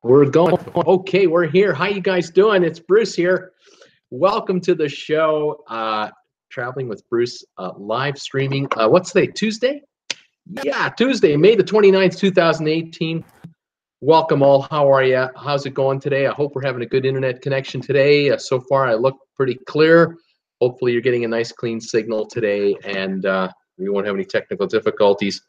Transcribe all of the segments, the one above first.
We're going. Okay, we're here. How you guys doing? It's Bruce here. Welcome to the show. Traveling with Bruce, live streaming. What's today? Tuesday? Yeah, Tuesday, May the 29th, 2018. Welcome all. How are you? How's it going today? I hope we're having a good internet connection today. So far, I look pretty clear. Hopefully, you're getting a nice, clean signal today, and we won't have any technical difficulties.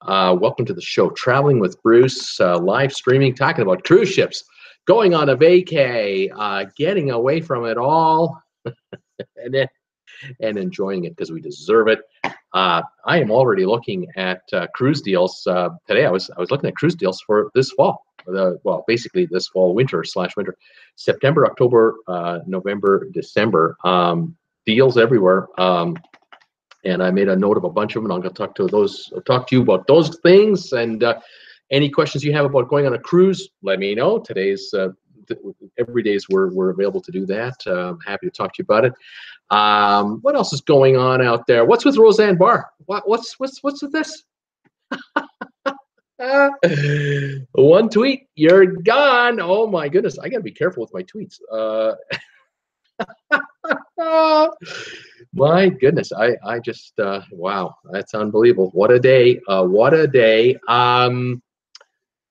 Welcome to the show, Traveling with Bruce, live streaming, talking about cruise ships, going on a vacay, getting away from it all, and enjoying it because we deserve it. I am already looking at cruise deals today. I was looking at cruise deals for this fall. Well, basically this fall, winter, September, October, November, December. Deals everywhere. And I made a note of a bunch of them, and I'm going to talk to you about those things. And any questions you have about going on a cruise, let me know. Today's every day's we're available to do that. I'm happy to talk to you about it. What else is going on out there? What's with Roseanne Barr? What's with this? One tweet, you're gone. Oh my goodness, I got to be careful with my tweets. My goodness, I just wow, that's unbelievable. What a day. What a day.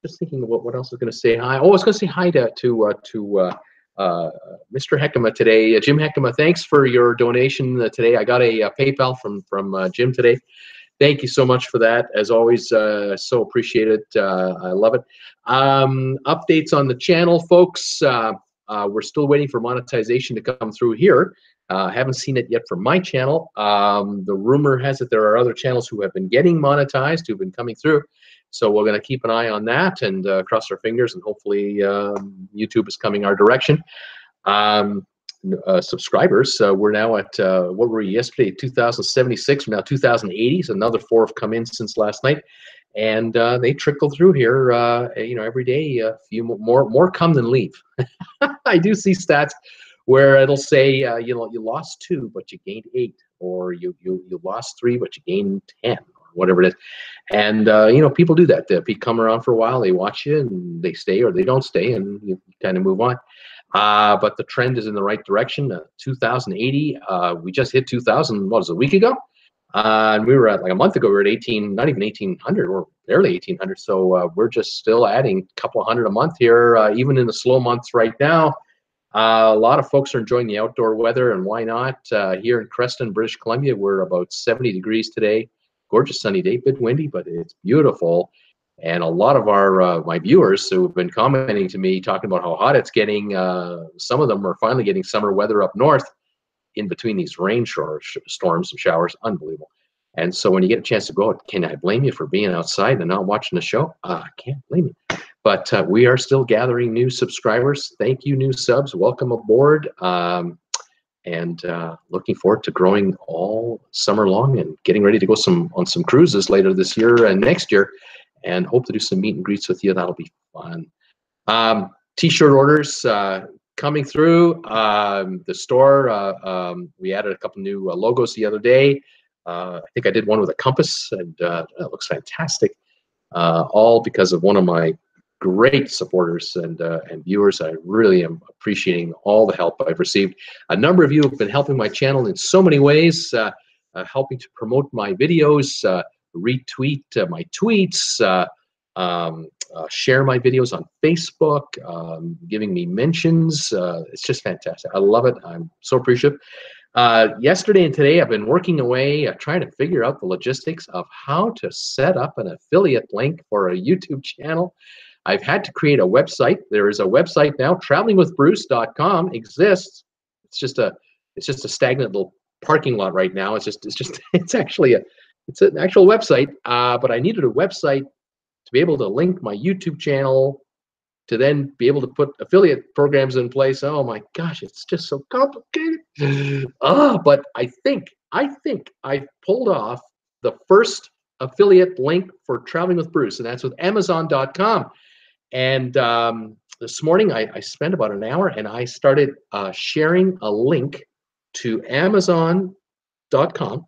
Just thinking what else I was going to say hi. Oh, I was going to say hi to Mr. Heckema today. Jim Heckema, thanks for your donation today. I got a PayPal from Jim today. Thank you so much for that. As always, so appreciate it. I love it. Updates on the channel, folks. We're still waiting for monetization to come through here. Haven't seen it yet from my channel. The rumor has it there are other channels who have been getting monetized, who've been coming through. So we're going to keep an eye on that and cross our fingers, and hopefully YouTube is coming our direction. Subscribers, we're now at, what were we yesterday? 2,076. We're now 2,080. So another 4 have come in since last night. And they trickle through here, every day. A few more come than leave. I do see stats where it'll say, you lost 2, but you gained 8, or you lost 3, but you gained 10, or whatever it is. And people do that. They come around for a while, they watch you, and they stay or they don't stay, and you kind of move on. But the trend is in the right direction. 2,080. We just hit 2,000. What was it, a week ago? And we were at, like a month ago, we were at 18, not even 1,800, or barely 1,800. So we're just still adding a couple of hundred a month here, even in the slow months right now. A lot of folks are enjoying the outdoor weather, and why not? Here in Creston, British Columbia, we're about 70 degrees today. Gorgeous sunny day, bit windy, but it's beautiful. And a lot of my viewers who have been commenting to me, talking about how hot it's getting, some of them are finally getting summer weather up north in between these rain storms and showers. Unbelievable. And so when you get a chance to go out, can I blame you for being outside and not watching the show? I can't blame you. But we are still gathering new subscribers. Thank you, new subs. Welcome aboard. And looking forward to growing all summer long and getting ready to go on some cruises later this year and next year, and hope to do some meet and greets with you. That'll be fun. T-shirt orders coming through the store. We added a couple new logos the other day. I think I did one with a compass, and that looks fantastic. All because of one of my great supporters and viewers. I really am appreciating all the help I've received. A number of you have been helping my channel in so many ways, helping to promote my videos, retweet my tweets, share my videos on Facebook, giving me mentions. It's just fantastic. I love it. I'm so appreciative. Yesterday and today, I've been working away, trying to figure out the logistics of how to set up an affiliate link for a YouTube channel. I've had to create a website. There is a website now. Travelingwithbruce.com exists. It's just a stagnant little parking lot right now. It's an actual website. But I needed a website to be able to link my YouTube channel, to then be able to put affiliate programs in place. Oh my gosh, it's just so complicated. But I think I pulled off the first affiliate link for Traveling with Bruce, and that's with Amazon.com. And this morning I spent about an hour, and I started sharing a link to Amazon.com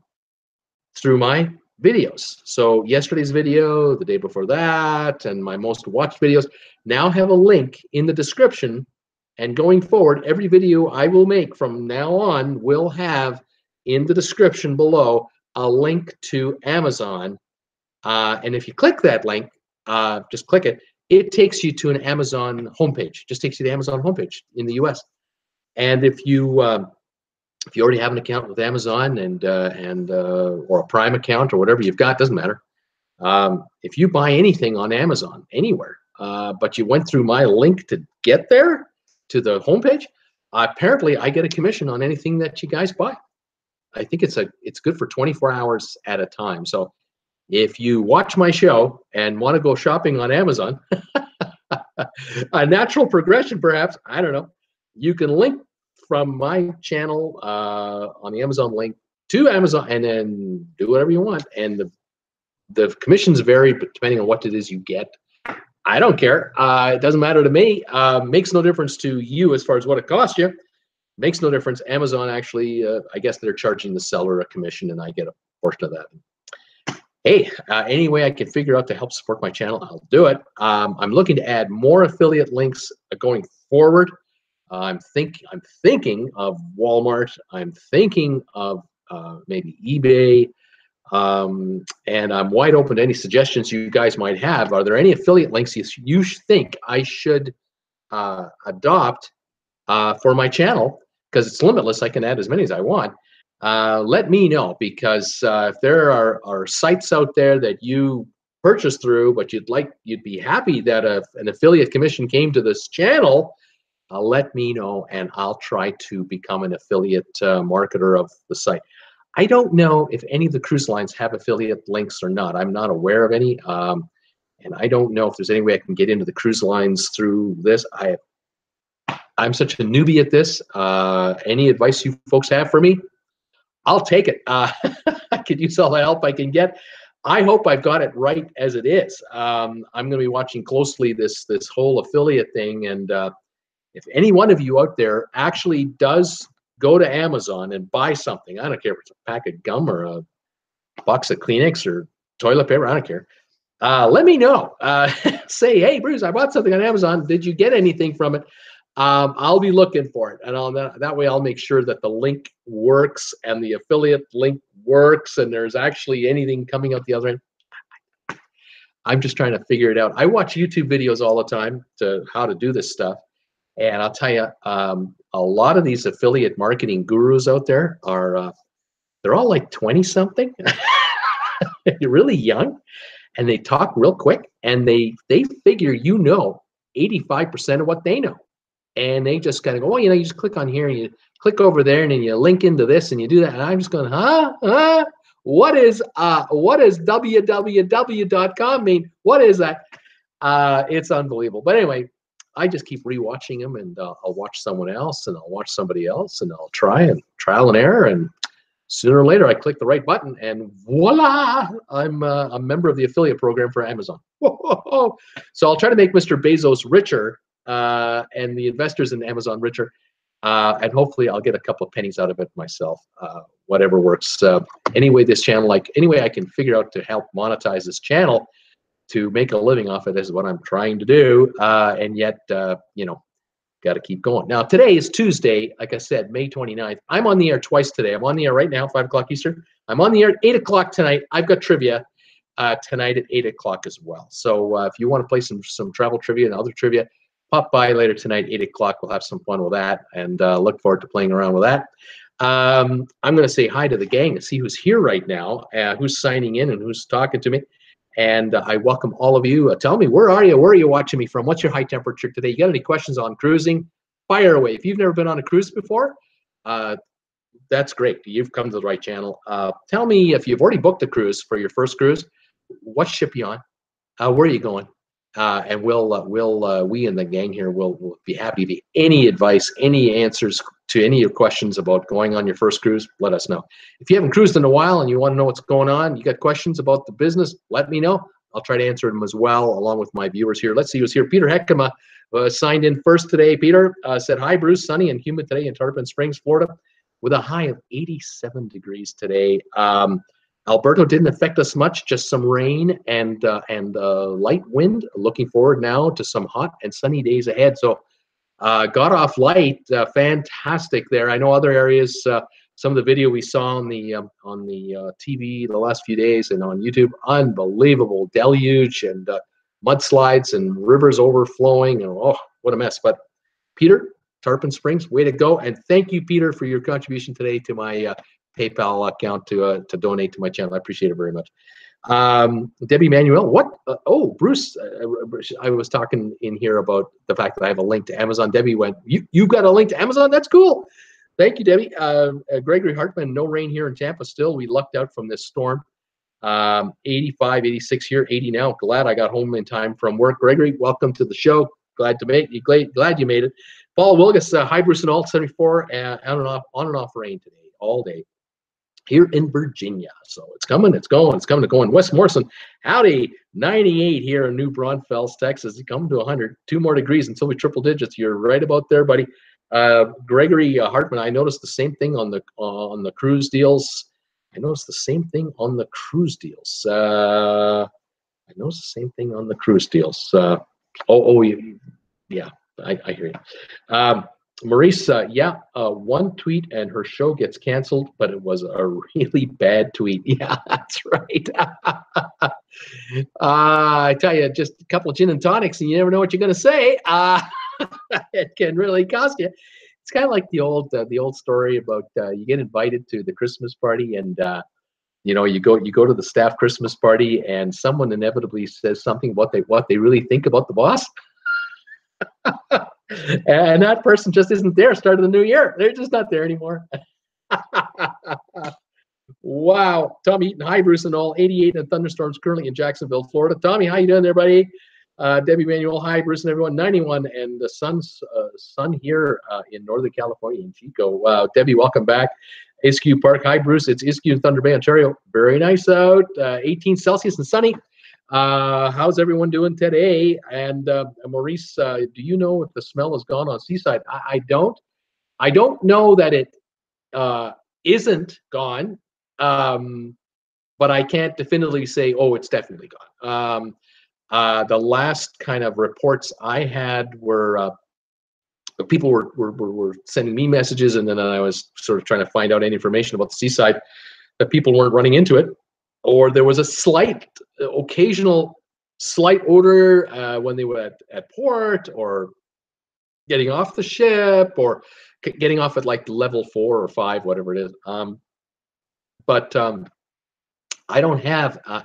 through my videos. So yesterday's video, the day before that, and my most watched videos now have a link in the description. And going forward, every video I will make from now on will have in the description below a link to Amazon. And if you click that link, just click it, it takes you to an Amazon homepage. Just takes you to the Amazon homepage in the US. And if you already have an account with Amazon or a Prime account or whatever you've got, doesn't matter. If you buy anything on Amazon anywhere, but you went through my link to get there to the homepage, apparently I get a commission on anything that you guys buy. I think it's good for 24 hours at a time. So if you watch my show and want to go shopping on Amazon, a natural progression perhaps, I don't know, you can link from my channel on the Amazon link to Amazon and then do whatever you want. And the commissions vary depending on what it is you get. I don't care. It doesn't matter to me. Makes no difference to you as far as what it costs you. Makes no difference. Amazon actually, I guess they're charging the seller a commission and I get a portion of that. Hey, any way I can figure out to help support my channel, I'll do it. I'm looking to add more affiliate links going forward. I'm thinking of Walmart. I'm thinking of maybe eBay. And I'm wide open to any suggestions you guys might have. Are there any affiliate links you think I should adopt for my channel? Because it's limitless. I can add as many as I want. Let me know, because if there are sites out there that you purchase through, but you'd be happy that an affiliate commission came to this channel, let me know, and I'll try to become an affiliate marketer of the site. I don't know if any of the cruise lines have affiliate links or not. I'm not aware of any, and I don't know if there's any way I can get into the cruise lines through this. I'm such a newbie at this. Any advice you folks have for me? I'll take it. I could use all the help I can get. I hope I've got it right as it is. I'm going to be watching closely this whole affiliate thing, and if any one of you out there actually does go to Amazon and buy something, I don't care if it's a pack of gum or a box of Kleenex or toilet paper, I don't care. Let me know. Say, hey, Bruce, I bought something on Amazon. Did you get anything from it? I'll be looking for it, and that way I'll make sure that the link works and the affiliate link works and there's actually anything coming out the other end. I'm just trying to figure it out. I watch YouTube videos all the time to how to do this stuff, and I'll tell you, a lot of these affiliate marketing gurus out there are they're all like 20-something. They're really young, and they talk real quick, and they figure 85% of what they know. And they just kind of go, oh, you just click on here and you click over there and then you link into this and you do that. And I'm just going, what is www.com mean? What is that? It's unbelievable. But anyway, I just keep rewatching them, and I'll watch someone else and I'll watch somebody else and I'll trial and error. And sooner or later I click the right button and voila, I'm a member of the affiliate program for Amazon. Whoa. So I'll try to make Mr. Bezos richer, and the investors in Amazon richer, and hopefully I'll get a couple of pennies out of it myself. Whatever works. Anyway, this channel, any way I can figure out to help monetize this channel to make a living off it is what I'm trying to do. And yet, got to keep going. Now, today is Tuesday, like I said, May 29th. I'm on the air twice today. I'm on the air right now, 5 o'clock Eastern. I'm on the air at 8 o'clock tonight. I've got trivia tonight at 8 o'clock as well. So if you want to play some travel trivia and other trivia, pop by later tonight, 8 o'clock. We'll have some fun with that, and look forward to playing around with that. I'm going to say hi to the gang and see who's here right now, who's signing in and who's talking to me. And I welcome all of you. Tell me, where are you? Where are you watching me from? What's your high temperature today? You got any questions on cruising? Fire away. If you've never been on a cruise before, that's great. You've come to the right channel. Tell me if you've already booked a cruise for your first cruise. What ship you on? Where are you going? And we in the gang here will be happy to any advice, any answers to any of your questions about going on your first cruise. Let us know. If you haven't cruised in a while and you want to know what's going on, you got questions about the business, let me know. I'll try to answer them as well, along with my viewers here. Let's see who's here. Peter Heckema signed in first today. Peter said, hi, Bruce. Sunny and humid today in Tarpon Springs, Florida, with a high of 87 degrees today. Alberto didn't affect us much, just some rain and light wind. Looking forward now to some hot and sunny days ahead. So got off light, fantastic there. I know other areas, some of the video we saw on the TV the last few days and on YouTube, unbelievable deluge and mudslides and rivers overflowing. And, oh, what a mess. But Peter, Tarpon Springs, way to go. And thank you, Peter, for your contribution today to my PayPal account to donate to my channel. I appreciate it very much. Debbie Manuel, what? Oh, Bruce, I was talking in here about the fact that I have a link to Amazon. Debbie went, you got a link to Amazon? That's cool. Thank you, Debbie. Gregory Hartman, no rain here in Tampa still. We lucked out from this storm. 85, 86 here, 80 now. Glad I got home in time from work. Gregory, welcome to the show. Glad you made it. Paul Wilgus, hi Bruce and all, 74, on and off rain today, all day here in Virginia. So it's coming, it's going, it's coming to going. Wes Morrison, howdy, 98 here in New Braunfels, Texas. It's coming to 100, 2 more degrees until we triple digits. You're right about there, buddy. Gregory Hartman, I noticed the same thing on the cruise deals. I noticed the same thing on the cruise deals. Yeah, I hear you. Maurice, one tweet and her show gets canceled, but it was a really bad tweet. Yeah, that's right. I tell you, just a couple of gin and tonics, and you never know what you're going to say. It can really cost you. It's kind of like the old story about you get invited to the Christmas party, and you go to the staff Christmas party, and someone inevitably says something what they really think about the boss. And that person just isn't there start of the new year. They're just not there anymore. Wow. Tommy Eaton, hi Bruce and all. 88 and thunderstorms currently in Jacksonville, Florida. Tommy, how you doing there, buddy? Debbie Manuel, hi Bruce and everyone. 91 and the sun here in Northern California in Chico. Wow. Debbie, welcome back. Iskew Park, hi Bruce. It's Iskew in Thunder Bay, Ontario. Very nice out. 18 Celsius and sunny. How's everyone doing today? And Maurice, do you know if the smell is gone on Seaside? I don't know that it isn't gone, but I can't definitively say, oh, it's definitely gone. The last kind of reports I had were people were sending me messages, and then I was sort of trying to find out any information about the Seaside, that people weren't running into it, or there was a occasional slight odor when they were at port, or getting off the ship, or getting off at like level 4 or 5, whatever it is. But I don't have, I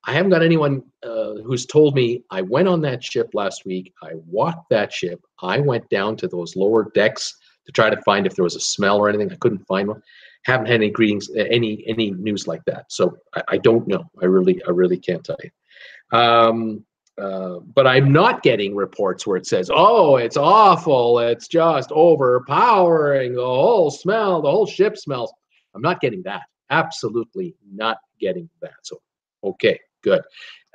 haven't got anyone who's told me, I went on that ship last week, I walked that ship, I went down to those lower decks to try to find if there was a smell or anything. I couldn't find one. Haven't had any news like that. So I don't know. I really can't tell you. But I'm not getting reports where it says, oh, it's awful, it's just overpowering, the whole ship smells. I'm not getting that. Absolutely not getting that. So, okay, good.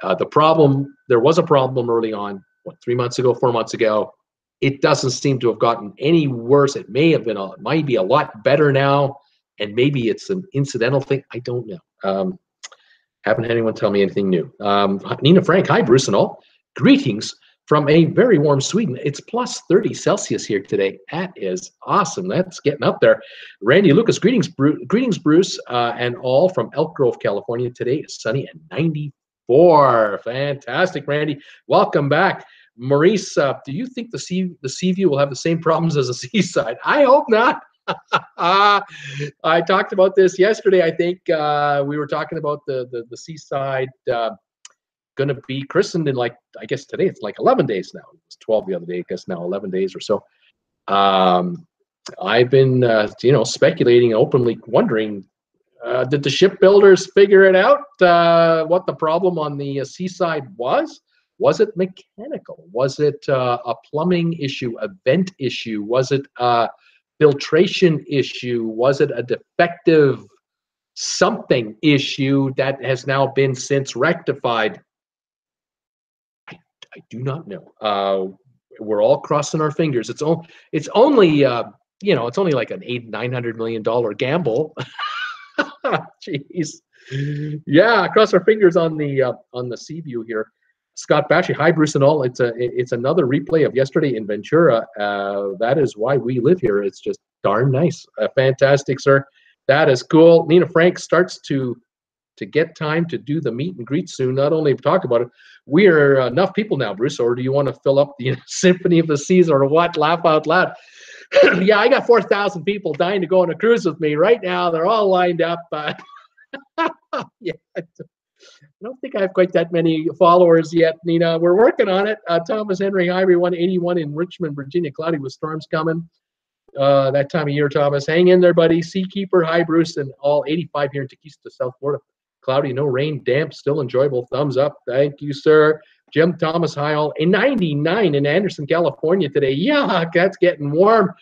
There was a problem early on, 3 months ago, 4 months ago. It doesn't seem to have gotten any worse. It might be a lot better now, and maybe it's an incidental thing. I don't know. Haven't had anyone tell me anything new. Nina Frank, hi, Bruce and all. Greetings from a very warm Sweden. It's plus 30 Celsius here today. That is awesome. That's getting up there. Randy Lucas, greetings, Bruce, and all from Elk Grove, California. Today is sunny and 94. Fantastic, Randy. Welcome back. Maurice, do you think the sea view will have the same problems as the Seaside? I hope not. I talked about this yesterday. I think we were talking about the Seaside going to be christened in, like, I guess today it's like 11 days now. It was 12 the other day. I guess now 11 days or so. I've been speculating, openly wondering, did the shipbuilders figure it out, what the problem on the Seaside was? Was it mechanical? Was it a plumbing issue, a vent issue? Was it filtration issue? Was it a defective something issue that has now been since rectified? I do not know. We're all crossing our fingers. It's only it's only like an $800-900 million gamble. Jeez. Yeah, cross our fingers on the sea view here. Scott Batchy, hi Bruce and all. It's another replay of yesterday in Ventura. That is why we live here. It's just darn nice. Fantastic, sir. That is cool. Nina Frank starts to get time to do the meet and greet soon. Not only talk about it, we are enough people now, Bruce. Or do you want to fill up the Symphony of the Seas or what? Laugh out loud. Yeah, I got 4,000 people dying to go on a cruise with me right now. They're all lined up. Yeah, I don't think I have quite that many followers yet, Nina. We're working on it. Thomas Henry, hi everyone. 81 in Richmond, Virginia. Cloudy with storms coming. That time of year, Thomas. Hang in there, buddy. Seakeeper, hi Bruce, and all 85 here in Tequista, South Florida. Cloudy, no rain, damp, still enjoyable. Thumbs up. Thank you, sir. Jim Thomas, hi all. A 99 in Anderson, California today. Yeah, that's getting warm.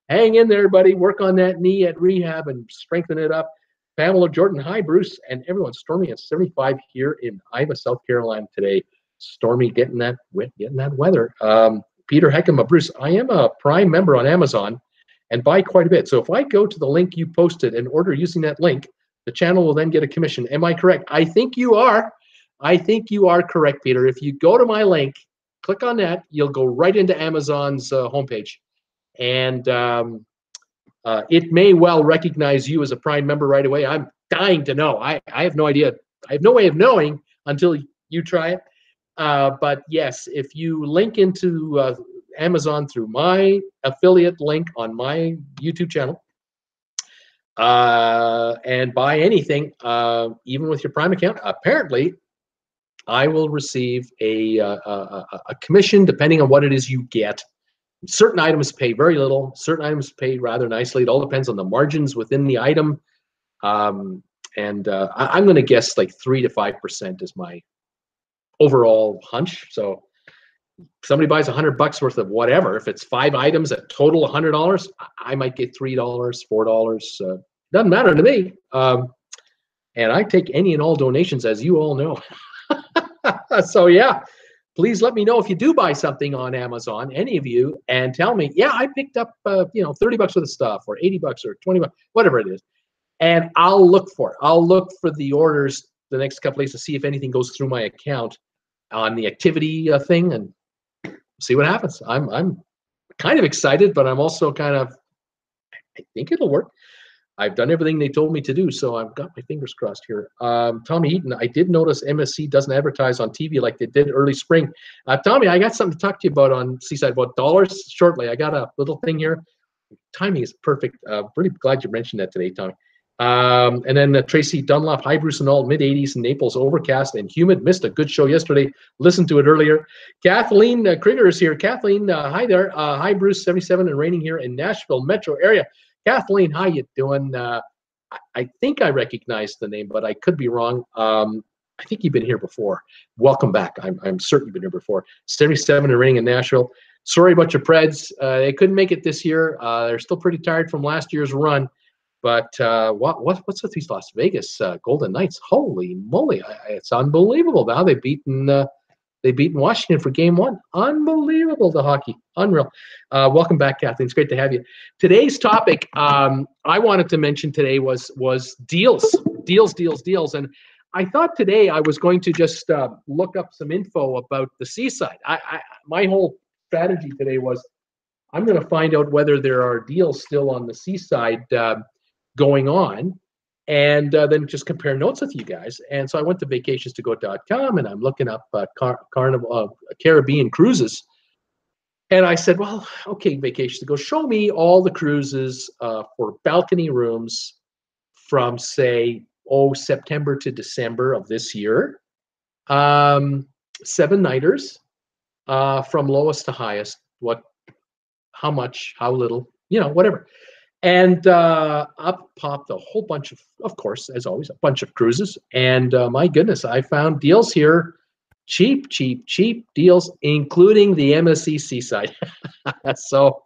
Hang in there, buddy. Work on that knee at rehab and strengthen it up. Pamela Jordan, hi, Bruce, and everyone. Stormy at 75 here in Ivy, South Carolina today. Stormy, getting that weather. Peter Heckema, Bruce, I am a Prime member on Amazon and buy quite a bit. So if I go to the link you posted and order using that link, the channel will then get a commission. Am I correct? I think you are. I think you are correct, Peter. If you go to my link, click on that, you'll go right into Amazon's homepage. And it may well recognize you as a Prime member right away. I'm dying to know. I have no idea. I have no way of knowing until you try it. But yes, if you link into Amazon through my affiliate link on my YouTube channel and buy anything, even with your Prime account, apparently I will receive a commission depending on what it is you get. Certain items pay very little. Certain items pay rather nicely. It all depends on the margins within the item. I'm going to guess like 3 to 5% is my overall hunch. So if somebody buys $100 worth of whatever, if it's 5 items at total $100, I might get $3, $4. Doesn't matter to me. And I take any and all donations, as you all know. So yeah. Please let me know if you do buy something on Amazon, any of you, and tell me, yeah, I picked up, $30 worth of stuff, or $80 or $20, whatever it is, and I'll look for it. I'll look for the orders the next couple of days to see if anything goes through my account on the activity thing, and see what happens. I'm kind of excited, but I'm also kind of, I think it'll work. I've done everything they told me to do, so I've got my fingers crossed here. Tommy Heaton, I did notice MSC doesn't advertise on TV like they did early spring. Tommy, I got something to talk to you about on Seaside, about dollars shortly. I got a little thing here. Timing is perfect. Really glad you mentioned that today, Tommy. And then Tracy Dunlop, hi Bruce and all, mid-80s in Naples, overcast and humid. Missed a good show yesterday. Listened to it earlier. Kathleen Krieger is here. Kathleen, hi there. Hi Bruce, 77 and raining here in Nashville metro area. Kathleen, how you doing? I think I recognize the name, but I could be wrong. I think you've been here before. Welcome back. I'm certain you've been here before. 77 and raining in Nashville. Sorry about your Preds. They couldn't make it this year. They're still pretty tired from last year's run. But what's with these Las Vegas Golden Knights? Holy moly! It's unbelievable. Now they've beaten Washington for game 1. Unbelievable, the hockey. Unreal. Welcome back, Kathleen. It's great to have you. Today's topic I wanted to mention today was deals. And I thought today I was going to just look up some info about the Seaside. My whole strategy today was I'm going to find out whether there are deals still on the Seaside going on, and then just compare notes with you guys. And so I went to vacationstogo.com and I'm looking up Caribbean cruises. And I said, well, okay, Vacations to Go, show me all the cruises for balcony rooms from, say, September to December of this year. 7-nighters from lowest to highest. How much, how little, whatever. And up popped a whole bunch of course, as always, a bunch of cruises. And my goodness, I found deals here, cheap deals, including the MSC Seaside. So,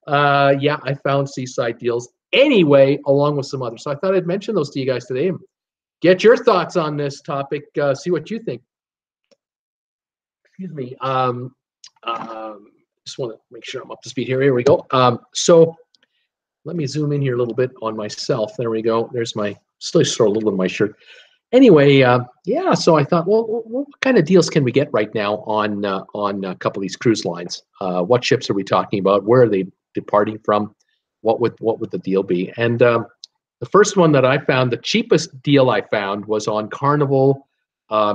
yeah, I found Seaside deals anyway, along with some others. So I thought I'd mention those to you guys today and get your thoughts on this topic, see what you think. Excuse me. Just want to make sure I'm up to speed here. Here we go. So let me zoom in here a little bit on myself. There we go. There's my, still saw a little bit of my shirt. Anyway, yeah. So I thought, well, what kind of deals can we get right now on a couple of these cruise lines? What ships are we talking about? Where are they departing from? What would the deal be? And the first one that I found, the cheapest deal I found was on Carnival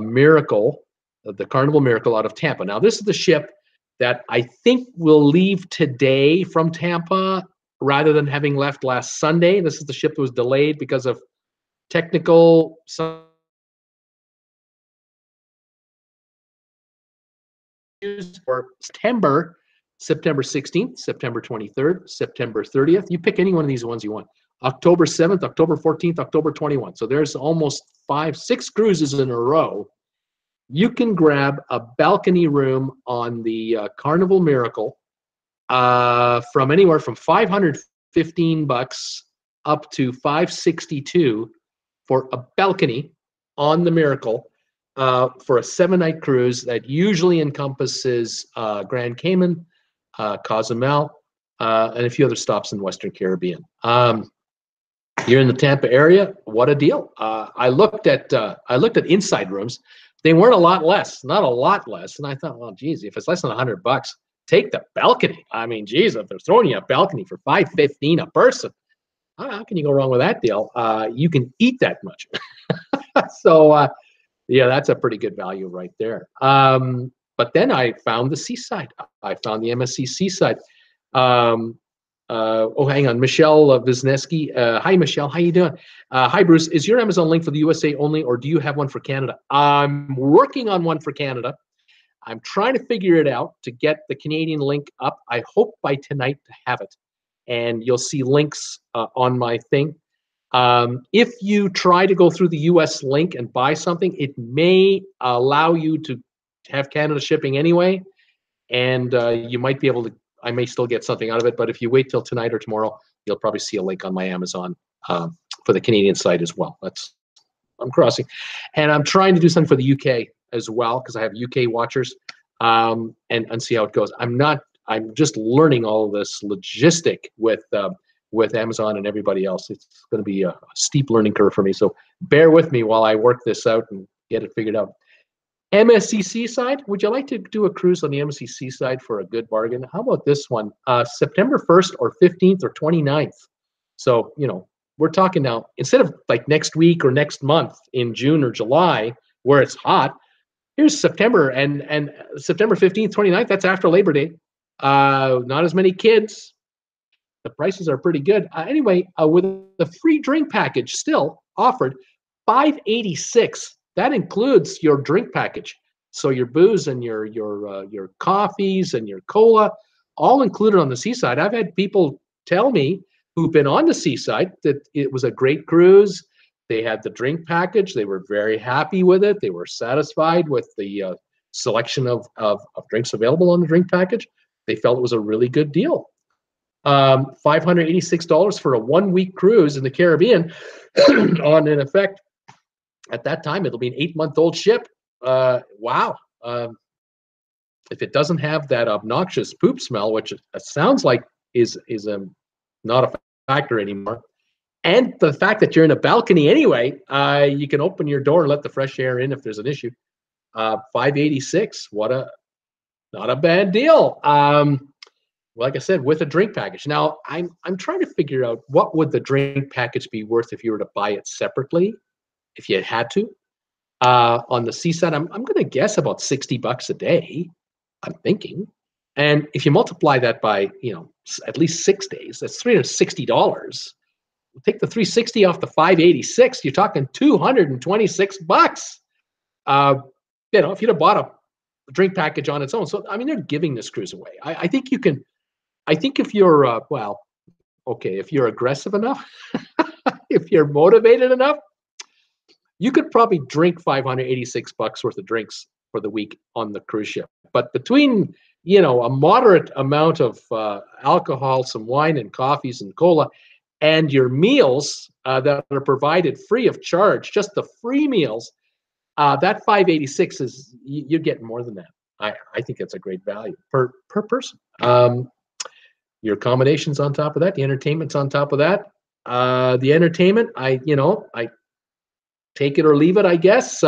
Miracle, the Carnival Miracle out of Tampa. Now, this is the ship that I think will leave today from Tampa rather than having left last Sunday. This is the ship that was delayed because of technical for September 16th, September 23rd, September 30th. You pick any one of these ones you want. October 7th, October 14th, October 21st. So there's almost 5-6 cruises in a row. You can grab a balcony room on the Carnival Miracle from anywhere from $515 up to $562 for a balcony on the Miracle for a 7-night cruise that usually encompasses Grand Cayman, Cozumel, and a few other stops in Western Caribbean. You're in the Tampa area. What a deal! I looked at inside rooms. They weren't a lot less, not a lot less. And I thought, well, geez, if it's less than $100, take the balcony. I mean, geez, if they're throwing you a balcony for $515 a person, how can you go wrong with that deal? You can eat that much. So, yeah, that's a pretty good value right there. But then I found the Seaside. I found the MSC Seaside. Hang on, Michelle Wisniewski. Hi, Michelle. How you doing? Hi, Bruce. Is your Amazon link for the USA only, or do you have one for Canada? I'm working on one for Canada. I'm trying to figure it out to get the Canadian link up. I hope by tonight to have it, and you'll see links on my thing. If you try to go through the US link and buy something, it may allow you to have Canada shipping anyway, and you might be able to. I may still get something out of it, but if you wait till tonight or tomorrow, you'll probably see a link on my Amazon for the Canadian site as well. I'm crossing, and I'm trying to do something for the UK as well because I have UK watchers, and see how it goes. I'm just learning all of this logistic with Amazon and everybody else. It's going to be a steep learning curve for me. So bear with me while I work this out and get it figured out. MSC Seaside, would you like to do a cruise on the MSC Seaside for a good bargain? How about this one? September 1st or 15th or 29th. So, we're talking now, instead of like next week or next month in June or July where it's hot, here's September and September 15th, 29th, that's after Labor Day. Not as many kids. The prices are pretty good. Anyway, with the free drink package still offered, $586. That includes your drink package. So your booze and your coffees and your cola, all included on the Seaside. I've had people tell me who've been on the Seaside that it was a great cruise. They had the drink package. They were very happy with it. They were satisfied with the selection of drinks available on the drink package. They felt it was a really good deal. $586 for a 1-week cruise in the Caribbean on, in effect, at that time, it'll be an 8-month-old ship. Wow. If it doesn't have that obnoxious poop smell, which it sounds like is not a factor anymore, and the fact that you're in a balcony anyway, you can open your door and let the fresh air in if there's an issue. $586. Not a bad deal. Like I said, with a drink package. Now, I'm trying to figure out what would the drink package be worth if you were to buy it separately, if you had to. On the Seaside, I'm going to guess about $60 a day, I'm thinking. And if you multiply that by, at least 6 days, that's $360. Take the 360 off the 586, you're talking $226. If you'd have bought a drink package on its own. So, they're giving this cruise away. I think you can, if you're, if you're aggressive enough, if you're motivated enough, you could probably drink $586 worth of drinks for the week on the cruise ship. But between, a moderate amount of alcohol, some wine and coffees and cola, and your meals that are provided free of charge, just the free meals, that $586 is, you're getting more than that. I think that's a great value per person. Your accommodations on top of that, the entertainment's on top of that. The entertainment, take it or leave it, I guess.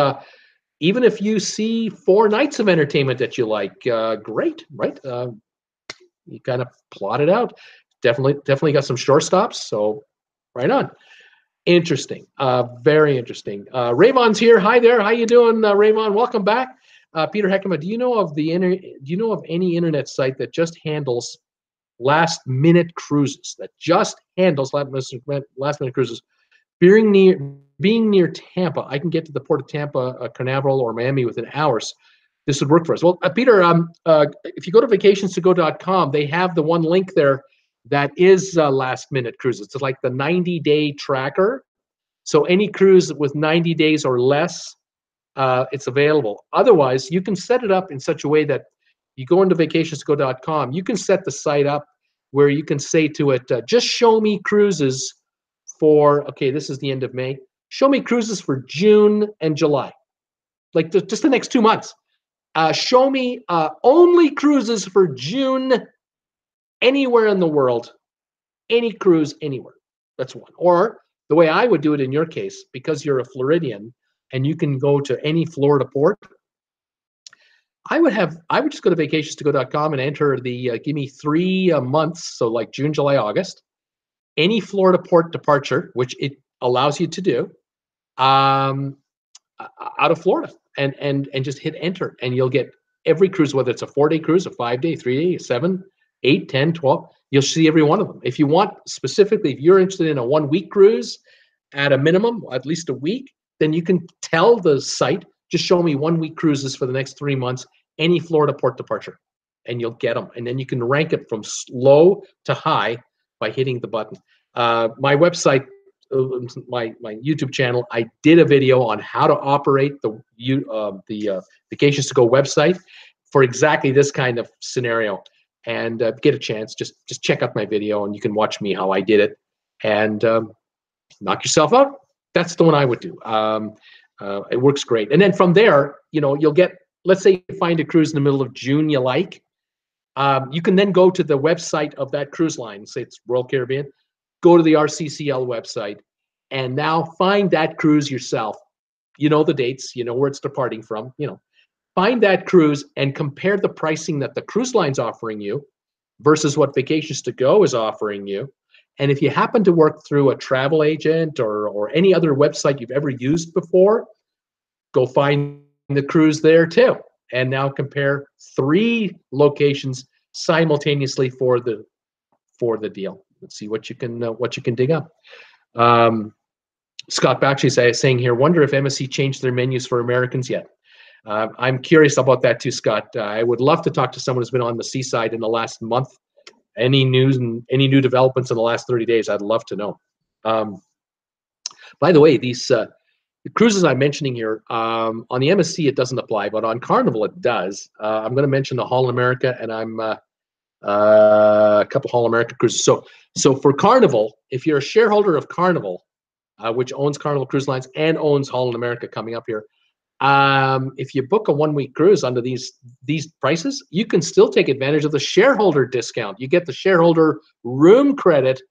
Even if you see 4 nights of entertainment that you like, great, right? You kind of plot it out. Definitely got some shortstops. So right on. Interesting. Very interesting. Raymond's here. Hi there. How you doing, Raymond? Welcome back. Peter Heckema, do you know of any internet site that just handles last minute cruises? That just handles last minute cruises. Being near Tampa, I can get to the port of Tampa, Canaveral, or Miami within hours. This would work for us. Well, Peter, if you go to vacationstogo.com, they have the one link there that is last minute cruises. It's like the 90-day tracker. So any cruise with 90 days or less, it's available. Otherwise, you can set it up in such a way that you go into vacationstogo.com, you can set the site up where you can say to it, just show me cruises for, okay, this is the end of May. Show me cruises for June and July, like just the next 2 months. Show me only cruises for June anywhere in the world, any cruise anywhere. That's one. Or the way I would do it in your case, because you're a Floridian and you can go to any Florida port, I would just go to vacationstogo.com and enter the give me 3 months, so like June, July, August, any Florida port departure, which it allows you to do, out of Florida, and just hit enter, and you'll get every cruise, whether it's a 4-day cruise, a 5-day, 3-day, 7, 8, 10, 12, you'll see every one of them. If you want specifically, if you're interested in a 1-week cruise at a minimum, at least a week, then you can tell the site, just show me 1-week cruises for the next 3 months, any Florida port departure, and you'll get them. And then you can rank it from low to high by hitting the button. My website, my YouTube channel, I did a video on how to operate the Vacations to Go website for exactly this kind of scenario. And get a chance, just check out my video, and you can watch me how I did it, and knock yourself out. That's the one I would do. It works great. And then from there, you'll get, let's say you find a cruise in the middle of June you like. You can then go to the website of that cruise line, say it's Royal Caribbean, go to the RCCL website, and now find that cruise yourself. You know the dates, you know where it's departing from, find that cruise and compare the pricing that the cruise line's offering you versus what Vacations to Go is offering you. And if you happen to work through a travel agent or any other website you've ever used before, go find the cruise there too. And now compare 3 locations simultaneously for the deal. Let's see what you can dig up. Scott Bakshi is saying here, wonder if MSC changed their menus for Americans yet. I'm curious about that too, Scott. I would love to talk to someone who's been on the seaside in the last month. Any news and any new developments in the last 30 days, I'd love to know. By the way, these the cruises I'm mentioning here, on the MSC it doesn't apply, but on Carnival it does. I'm going to mention the Holland America, and I'm a couple Holland America cruises. So for Carnival, if you're a shareholder of Carnival, which owns Carnival Cruise Lines and owns Holland America coming up here, if you book a 1-week cruise under these prices, you can still take advantage of the shareholder discount. You get the shareholder room credit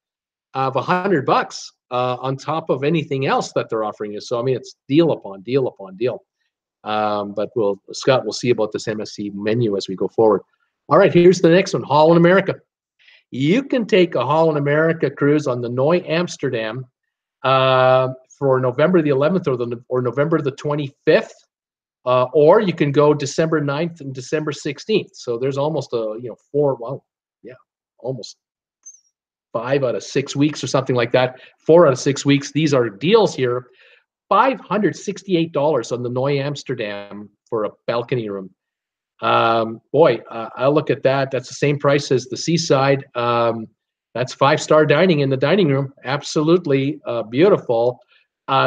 of $100 on top of anything else that they're offering you. So I mean, it's deal upon deal upon deal. But Scott, we'll see about this MSC menu as we go forward. All right, here's the next one, Holland America. You can take a Holland America cruise on the Noy Amsterdam for November the 11th or November the 25th, or you can go December 9th and December 16th. So there's almost almost 5 out of 6 weeks or something like that. 4 out of 6 weeks. These are deals here. $568 on the Noy Amsterdam for a balcony room. I'll look at that. That's the same price as the Seaside. That's 5-star dining in the dining room. Absolutely beautiful.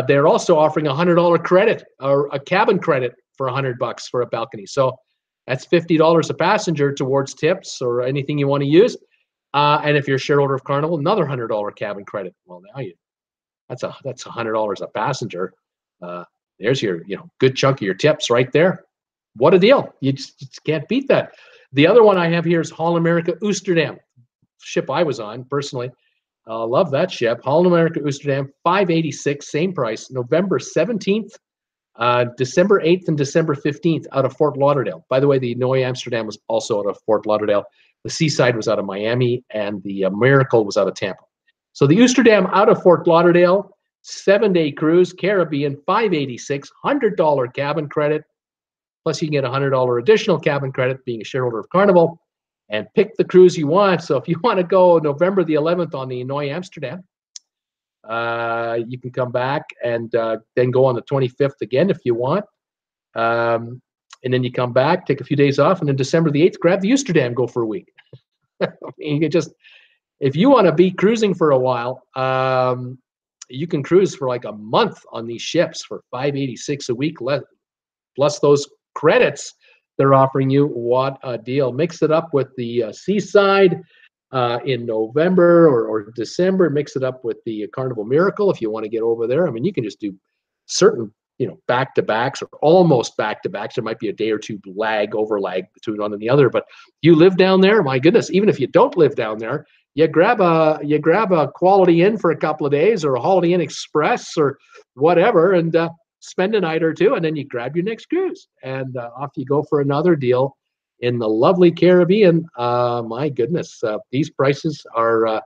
They're also offering $100 credit or a cabin credit for $100 for a balcony. So that's $50 a passenger towards tips or anything you want to use. And if you're a shareholder of Carnival, another $100 cabin credit. Well, now that's $100 a passenger. There's your good chunk of your tips right there. What a deal. You just can't beat that. The other one I have here is Holland America Oosterdam, ship I was on personally. Love that ship. Holland America Amsterdam, 586, same price. November 17th, December 8th, and December 15th out of Fort Lauderdale. By the way, the Noe Amsterdam was also out of Fort Lauderdale. The Seaside was out of Miami, and the Miracle was out of Tampa. So the Amsterdam out of Fort Lauderdale, 7-day cruise, Caribbean, 586, $100 cabin credit. Plus, you can get $100 additional cabin credit being a shareholder of Carnival, and pick the cruise you want. So if you want to go November the 11th on the Noe Amsterdam, you can come back and then go on the 25th again if you want. And then you come back, take a few days off, and then December the 8th, grab the Amsterdam, go for a week. I mean, you can just, if you want to be cruising for a while, you can cruise for like a month on these ships for $586 a week, plus those credits they're offering you. What a deal. Mix it up with the Seaside in November or December. Mix it up with the Carnival Miracle if you want to get over there. I mean, you can just do certain, back-to-backs or almost back-to-backs. There might be a day or two overlag between one and the other, but you live down there, my goodness, even if you don't live down there, you grab a Quality Inn for a couple of days or a Holiday Inn Express or whatever, and spend a night or two, and then you grab your next cruise, and off you go for another deal in the lovely Caribbean. My goodness, these prices are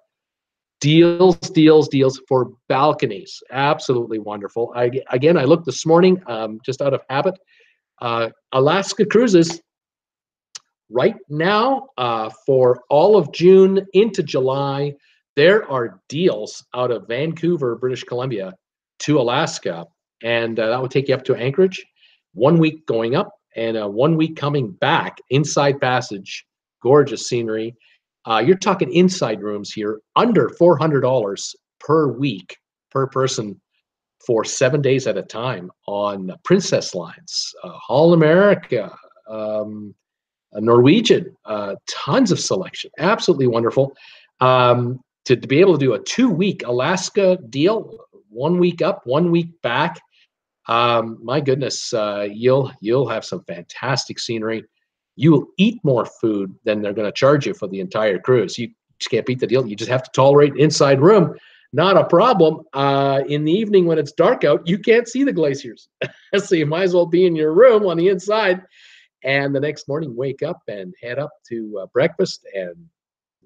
deals for balconies. Absolutely wonderful. I looked this morning, just out of habit. Alaska Cruises right now, for all of June into July, there are deals out of Vancouver, British Columbia to Alaska, and that would take you up to Anchorage, 1 week going up and 1 week coming back. Inside passage, gorgeous scenery. You're talking inside rooms here, under $400 per week per person for 7 days at a time on Princess Lines, Holland America, Norwegian, tons of selection. Absolutely wonderful. To be able to do a 2-week Alaska deal, 1 week up, 1 week back. My goodness, you'll have some fantastic scenery. You will eat more food than they're going to charge you for the entire cruise. You just can't beat the deal. You just have to tolerate inside room. Not a problem. In the evening when it's dark out, you can't see the glaciers. So you might as well be in your room on the inside. And the next morning, wake up and head up to breakfast and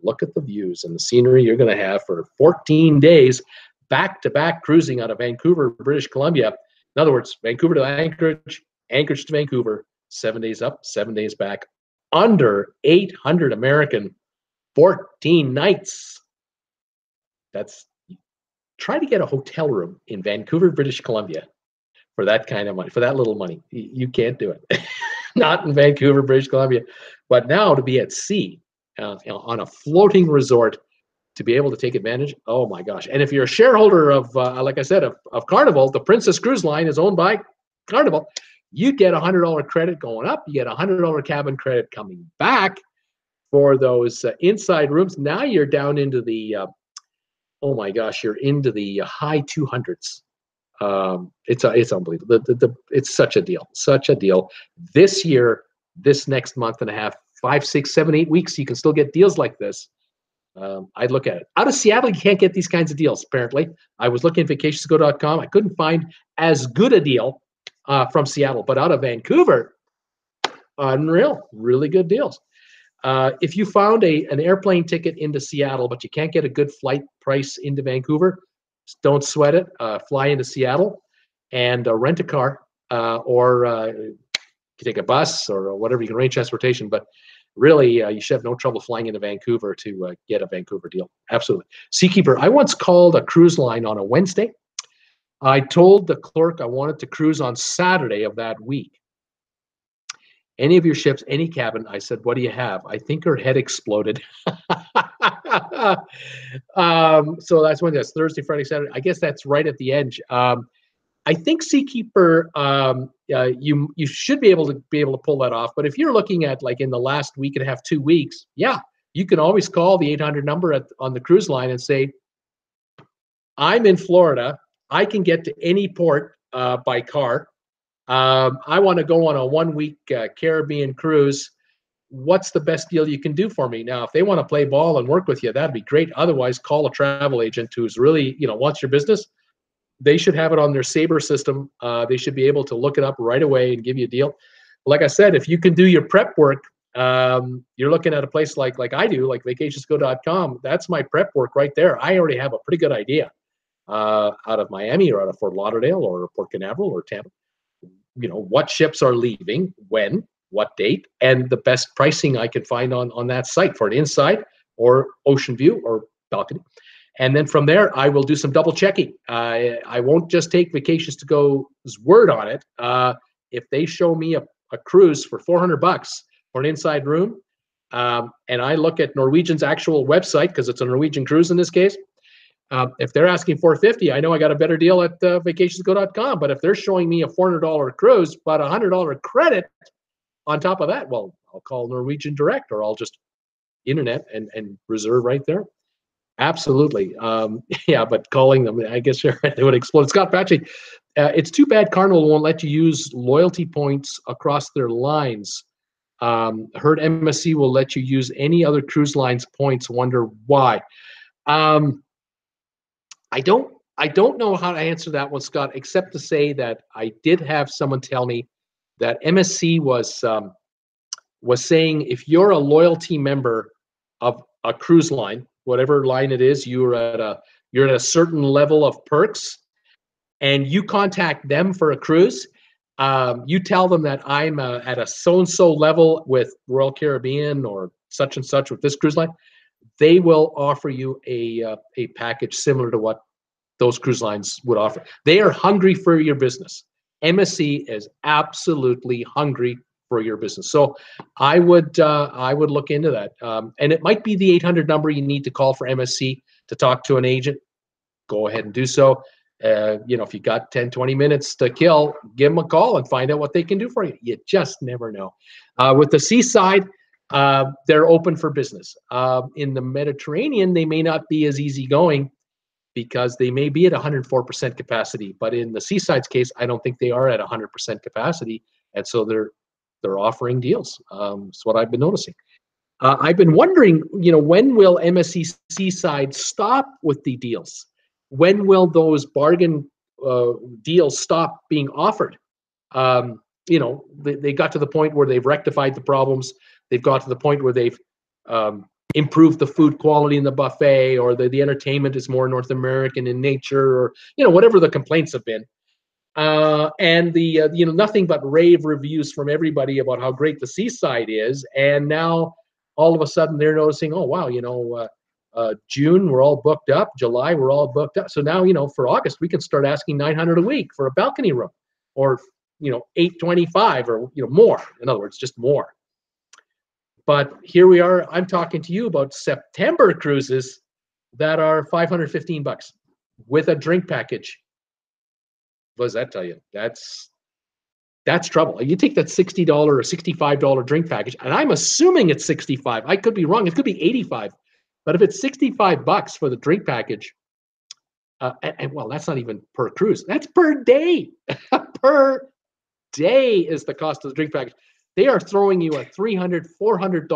look at the views and the scenery you're going to have for 14 days back-to-back cruising out of Vancouver, British Columbia. In other words, Vancouver to Anchorage, Anchorage to Vancouver, 7 days up, 7 days back, under 800 American, 14 nights. Try to get a hotel room in Vancouver, British Columbia for that kind of money, for that little money. You can't do it. Not in Vancouver, British Columbia. But now to be at sea, on a floating resort, to be able to take advantage, oh my gosh. And if you're a shareholder of, like I said, of Carnival, the Princess Cruise Line is owned by Carnival, you get $100 credit going up, you get $100 cabin credit coming back for those inside rooms. Now you're down into the, oh my gosh, you're into the high 200s. It's unbelievable. It's such a deal. This year, this next month and a half, 5, 6, 7, 8 weeks, you can still get deals like this. I'd look at it. Out of Seattle, you can't get these kinds of deals, apparently. I was looking at vacationsgo.com. I couldn't find as good a deal from Seattle, but out of Vancouver, unreal, really good deals. If you found an airplane ticket into Seattle, but you can't get a good flight price into Vancouver, don't sweat it. Fly into Seattle and rent a car, or you take a bus or whatever. You can arrange transportation, but really, you should have no trouble flying into Vancouver to get a Vancouver deal. Absolutely. Seakeeper, I once called a cruise line on a Wednesday. I told the clerk I wanted to cruise on Saturday of that week. Any of your ships, any cabin? I said, what do you have? I think her head exploded. So that's when that's Thursday, Friday, Saturday. I guess that's right at the edge. I think Seakeeper, you should be able to pull that off. But if you're looking at like in the last week and a half, 2 weeks, yeah, you can always call the 800 number on the cruise line and say, I'm in Florida. I can get to any port by car. I want to go on a 1 week Caribbean cruise. what's the best deal you can do for me? Now, if they want to play ball and work with you, that'd be great. Otherwise, call a travel agent who's really, wants your business. They should have it on their Sabre system. They should be able to look it up right away and give you a deal. Like I said, if you can do your prep work, you're looking at a place like I do, like vacationsgo.com. That's my prep work right there. I already have a pretty good idea out of Miami or out of Fort Lauderdale or Port Canaveral or Tampa. What ships are leaving, when, what date, and the best pricing I can find on that site for an inside or ocean view or balcony. And then from there, I will do some double checking. I won't just take Vacations to Go's word on it. If they show me a cruise for $400 for an inside room, and I look at Norwegian's actual website, because it's a Norwegian cruise in this case, if they're asking $450, I know I got a better deal at vacationsgo.com. But if they're showing me a $400 cruise, but $100 credit on top of that, well, I'll call Norwegian direct, or I'll just internet and reserve right there. Absolutely. Yeah, but calling them, I guess they would explode. Scott Patchy, it's too bad Carnival won't let you use loyalty points across their lines. Heard MSC will let you use any other cruise lines points. Wonder why. I don't know how to answer that one, Scott, except to say that I did have someone tell me that MSC was saying if you're a loyalty member of a cruise line, whatever line it is, you're at a certain level of perks, and you contact them for a cruise. You tell them that I'm at a so-and-so level with Royal Caribbean or such and such with this cruise line. They will offer you a package similar to what those cruise lines would offer. They are hungry for your business. MSC is absolutely hungry for your business. So I would look into that. And it might be the 800 number you need to call for MSC to talk to an agent. Go ahead and do so. If you got 10, 20 minutes to kill, give them a call and find out what they can do for you. You just never know. With the seaside, they're open for business. In the Mediterranean, they may not be as easygoing because they may be at 104% capacity. But in the seaside's case, I don't think they are at 100% capacity. And so they're offering deals. That's what I've been noticing. I've been wondering, when will MSC Seaside stop with the deals? When will those bargain deals stop being offered? They got to the point where they've rectified the problems. They've got to the point where they've improved the food quality in the buffet, or the entertainment is more North American in nature, or whatever the complaints have been. And the nothing but rave reviews from everybody about how great the seaside is. And now all of a sudden they're noticing, oh wow, June we're all booked up, July we're all booked up. So now for August we can start asking $900 a week for a balcony room, or $825 or more. In other words, just more. But here we are. I'm talking to you about September cruises that are $515 with a drink package. What does that tell you? That's trouble. You take that $60 or $65 drink package, and I'm assuming it's $65. I could be wrong. It could be $85. But if it's $65 for the drink package, and well, that's not even per cruise. That's per day. Per day is the cost of the drink package. They are throwing you a $300, $400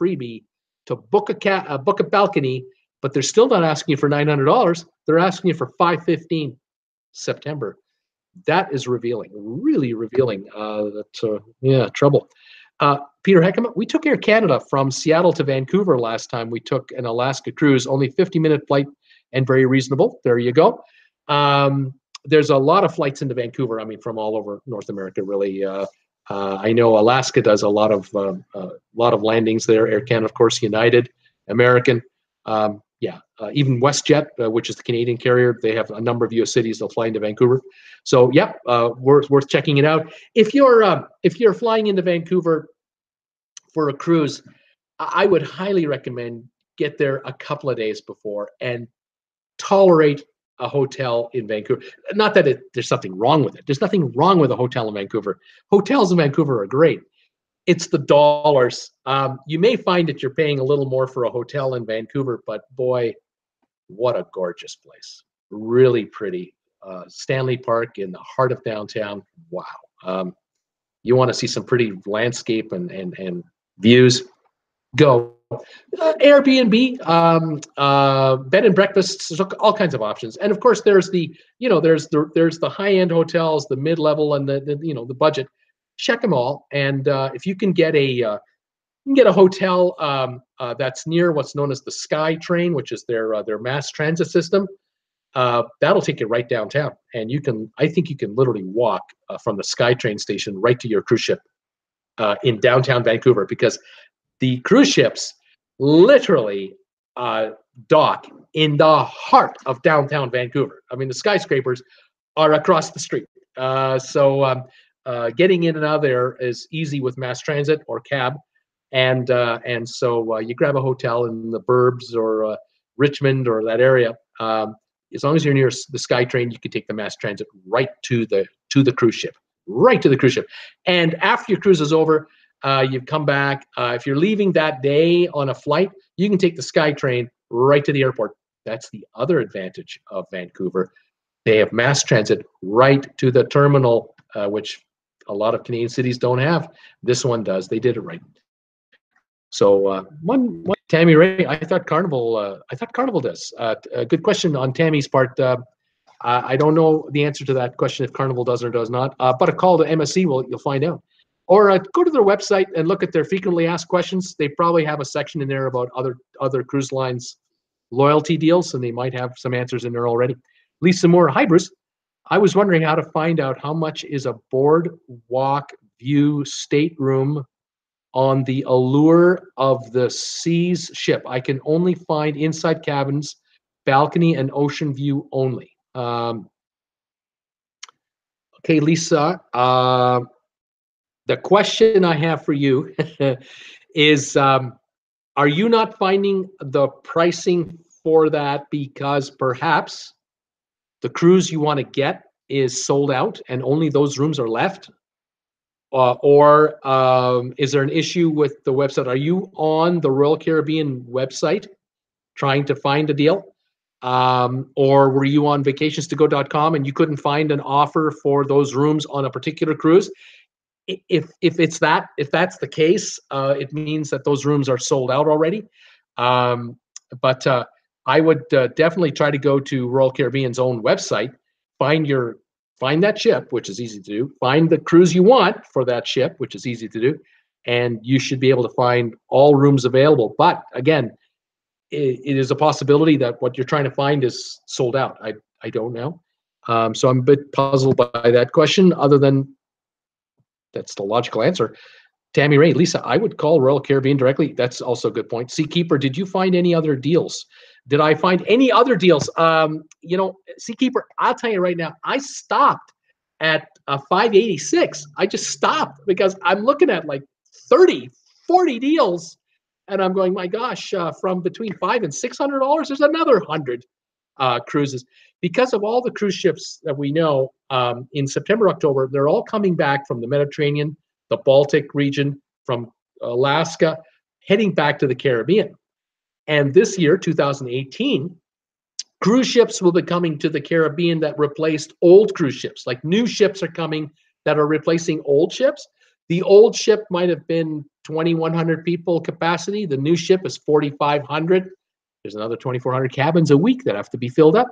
freebie to book a balcony, but they're still not asking you for $900. They're asking you for $515 September. That is revealing, really revealing. Trouble. Peter Heckman, we took Air Canada from Seattle to Vancouver last time. We took an Alaska cruise, only 50-minute flight and very reasonable. There you go. There's a lot of flights into Vancouver. I mean, from all over North America, really. I know Alaska does a lot of landings there. Air Canada, of course, United, American. Even WestJet, which is the Canadian carrier, they have a number of U.S. cities they'll fly into Vancouver. So worth checking it out. If you're flying into Vancouver for a cruise, I would highly recommend get there a couple of days before and tolerate a hotel in Vancouver. Not that there's something wrong with it. There's nothing wrong with a hotel in Vancouver. Hotels in Vancouver are great. It's the dollars. You may find that you're paying a little more for a hotel in Vancouver, but boy, what a gorgeous place. Really pretty. Stanley Park in the heart of downtown. Wow. You want to see some pretty landscape and views, go. Airbnb, bed and breakfasts, all kinds of options, and of course there's the there's the high end hotels, the mid level, and the budget. Check them all, and if you can get a hotel that's near what's known as the Sky Train, which is their mass transit system. That'll take you right downtown, and I think you can literally walk from the SkyTrain station right to your cruise ship in downtown Vancouver, because the cruise ships literally dock in the heart of downtown Vancouver. I mean, the skyscrapers are across the street, so getting in and out of there is easy with mass transit or cab, and so you grab a hotel in the burbs or Richmond or that area. As long as you're near the SkyTrain, you can take the mass transit right to the cruise ship, right to the cruise ship. And after your cruise is over, you come back. If you're leaving that day on a flight, you can take the SkyTrain right to the airport. That's the other advantage of Vancouver. They have mass transit right to the terminal, which a lot of Canadian cities don't have. This one does. They did it right. So one Tammy Ray, I thought Carnival does. A good question on Tammy's part. I don't know the answer to that question if Carnival does or does not. But a call to MSC, you'll find out. Or go to their website and look at their frequently asked questions. They probably have a section in there about other cruise lines loyalty deals, and they might have some answers in there already. Lisa Moore, hi Bruce. I was wondering how to find out how much is a boardwalk view stateroom on the Allure of the Seas ship. I can only find inside cabins, balcony, and ocean view only. Okay, Lisa, the question I have for you is, are you not finding the pricing for that because perhaps the cruise you want to get is sold out and only those rooms are left? Or is there an issue with the website? Are you on the Royal Caribbean website trying to find a deal? Or were you on vacationstogo.com and you couldn't find an offer for those rooms on a particular cruise? If that's the case, it means that those rooms are sold out already. But I would definitely try to go to Royal Caribbean's own website, find that ship, which is easy to do, find the cruise you want for that ship, which is easy to do, and you should be able to find all rooms available. But again, it is a possibility that what you're trying to find is sold out. I don't know. So I'm a bit puzzled by that question, other than that's the logical answer. Tammy Ray, Lisa, I would call Royal Caribbean directly. That's also a good point. Seakeeper, did you find any other deals? Did I find any other deals? Seakeeper, I'll tell you right now, I stopped at 586. I just stopped because I'm looking at like 30, 40 deals, and I'm going, my gosh, from between $500 and $600, there's another 100 cruises. Because of all the cruise ships that we know in September, October, they're all coming back from the Mediterranean, the Baltic region, from Alaska, heading back to the Caribbean. And this year, 2018, cruise ships will be coming to the Caribbean that replaced old cruise ships. Like new ships are coming that are replacing old ships. The old ship might have been 2,100 people capacity. The new ship is 4,500. There's another 2,400 cabins a week that have to be filled up.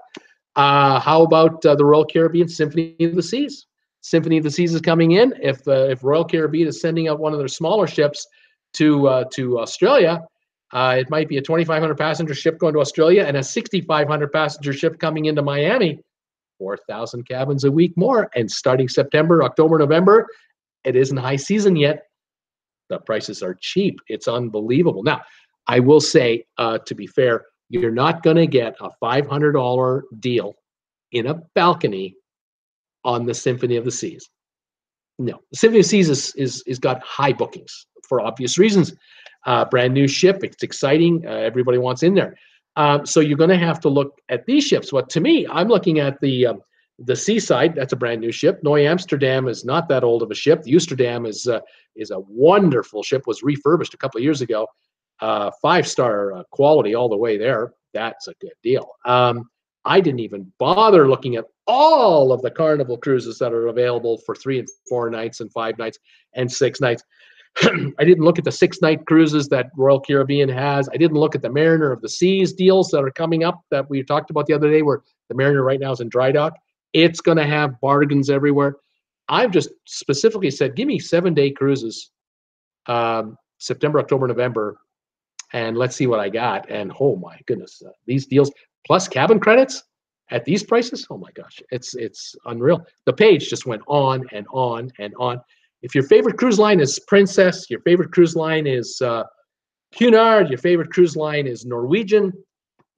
How about the Royal Caribbean Symphony of the Seas? Symphony of the Seas is coming in. If Royal Caribbean is sending out one of their smaller ships to Australia, it might be a 2,500 passenger ship going to Australia and a 6,500 passenger ship coming into Miami. 4,000 cabins a week more. And starting September, October, November, it isn't high season yet. The prices are cheap. It's unbelievable. Now, I will say, to be fair, you're not going to get a $500 deal in a balcony on the Symphony of the Seas. No, the Symphony of the Seas is got high bookings for obvious reasons. Brand new ship, it's exciting. Everybody wants in there. So you're going to have to look at these ships. What to me, I'm looking at the Seaside. That's a brand new ship. Noy Amsterdam is not that old of a ship. The Amsterdam is a wonderful ship. Was refurbished a couple of years ago. 5-star quality all the way there. That's a good deal. I didn't even bother looking at all of the Carnival cruises that are available for 3 and 4 nights and 5 nights and 6 nights. I didn't look at the 6-night cruises that Royal Caribbean has. I didn't look at the Mariner of the Seas deals that are coming up that we talked about the other day, where the Mariner right now is in dry dock. It's going to have bargains everywhere. I've just specifically said, give me 7-day cruises, September, October, November, and let's see what I got. And oh my goodness, these deals plus cabin credits at these prices, oh my gosh, it's unreal. The page just went on and on and on. If your favorite cruise line is Princess, your favorite cruise line is Cunard, your favorite cruise line is Norwegian,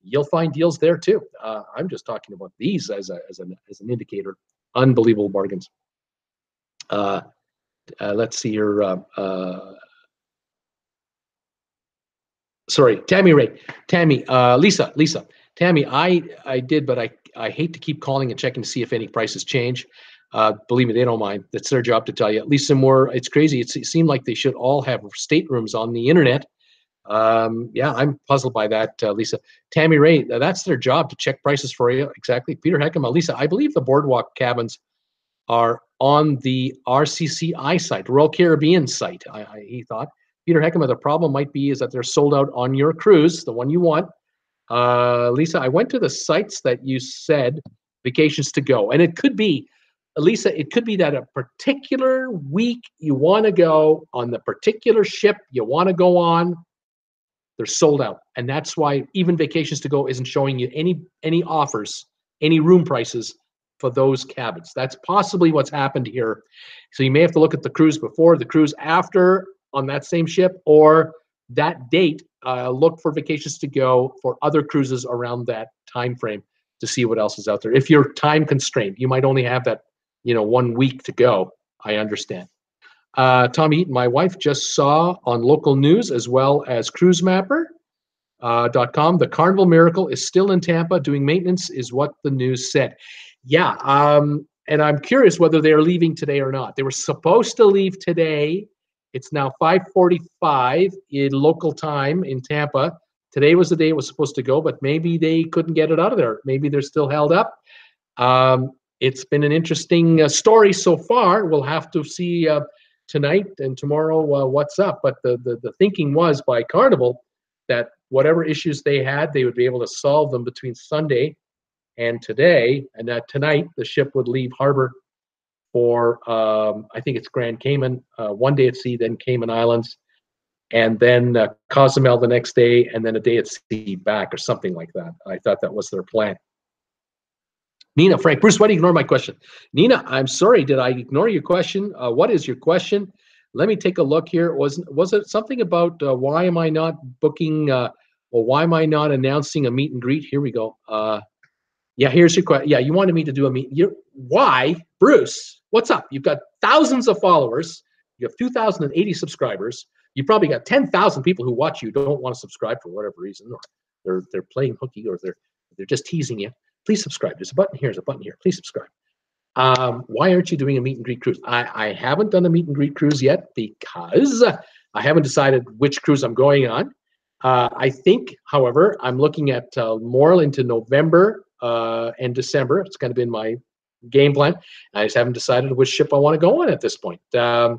you'll find deals there too. I'm just talking about these as an indicator. Unbelievable bargains. Let's see here. Sorry, Tammy Ray. Tammy, Lisa. Tammy, I did, but I hate to keep calling and checking to see if any prices change. Believe me, they don't mind. That's their job to tell you. Lisa Moore, it's crazy. It seemed like they should all have staterooms on the internet. Yeah, I'm puzzled by that, Lisa. Tammy Ray, that's their job to check prices for you. Exactly. Peter Heckema, Lisa, I believe the boardwalk cabins are on the RCCI site, Royal Caribbean site, he thought. Peter Heckema, the problem might be is that they're sold out on your cruise, the one you want. Lisa, I went to the sites that you said, vacations to go, and it could be, Lisa, it could be that a particular week you want to go on the particular ship you want to go on, they're sold out. And that's why even vacations to go isn't showing you any offers, any room prices for those cabins. That's possibly what's happened here. So you may have to look at the cruise before, the cruise after on that same ship, or that date, look for vacations to go for other cruises around that time frame to see what else is out there. If you're time constrained, you might only have that, 1 week to go. I understand. Tom Eaton, my wife just saw on local news as well as cruisemapper.com, the Carnival Miracle is still in Tampa doing maintenance, is what the news said. Yeah, and I'm curious whether they're leaving today or not. They were supposed to leave today. It's now 5:45 in local time in Tampa. Today was the day it was supposed to go, but maybe they couldn't get it out of there. Maybe they're still held up. It's been an interesting story so far. We'll have to see tonight and tomorrow what's up. But the thinking was by Carnival that whatever issues they had, they would be able to solve them between Sunday and today, and that tonight the ship would leave harbor for I think it's Grand Cayman, 1 day at sea, then Cayman Islands, and then Cozumel the next day, and then a day at sea back or something like that. I thought that was their plan. Nina, Frank, Bruce, why do you ignore my question? Nina, I'm sorry, did I ignore your question? What is your question? Let me take a look here. Was it something about why am I not booking, or why am I not announcing a meet and greet? Here we go. Yeah, here's your question. Yeah, you wanted me to do a meet. Why, Bruce? What's up? You've got thousands of followers. You have 2,080 subscribers. You probably got 10,000 people who watch you don't want to subscribe for whatever reason, or they're playing hooky, or they're just teasing you. Please subscribe. There's a button here. There's a button here. Please subscribe. Why aren't you doing a meet and greet cruise? I haven't done a meet and greet cruise yet because I haven't decided which cruise I'm going on. I think, however, I'm looking at more into November and December. It's kind of been my game plan. I just haven't decided which ship I want to go on at this point. I'm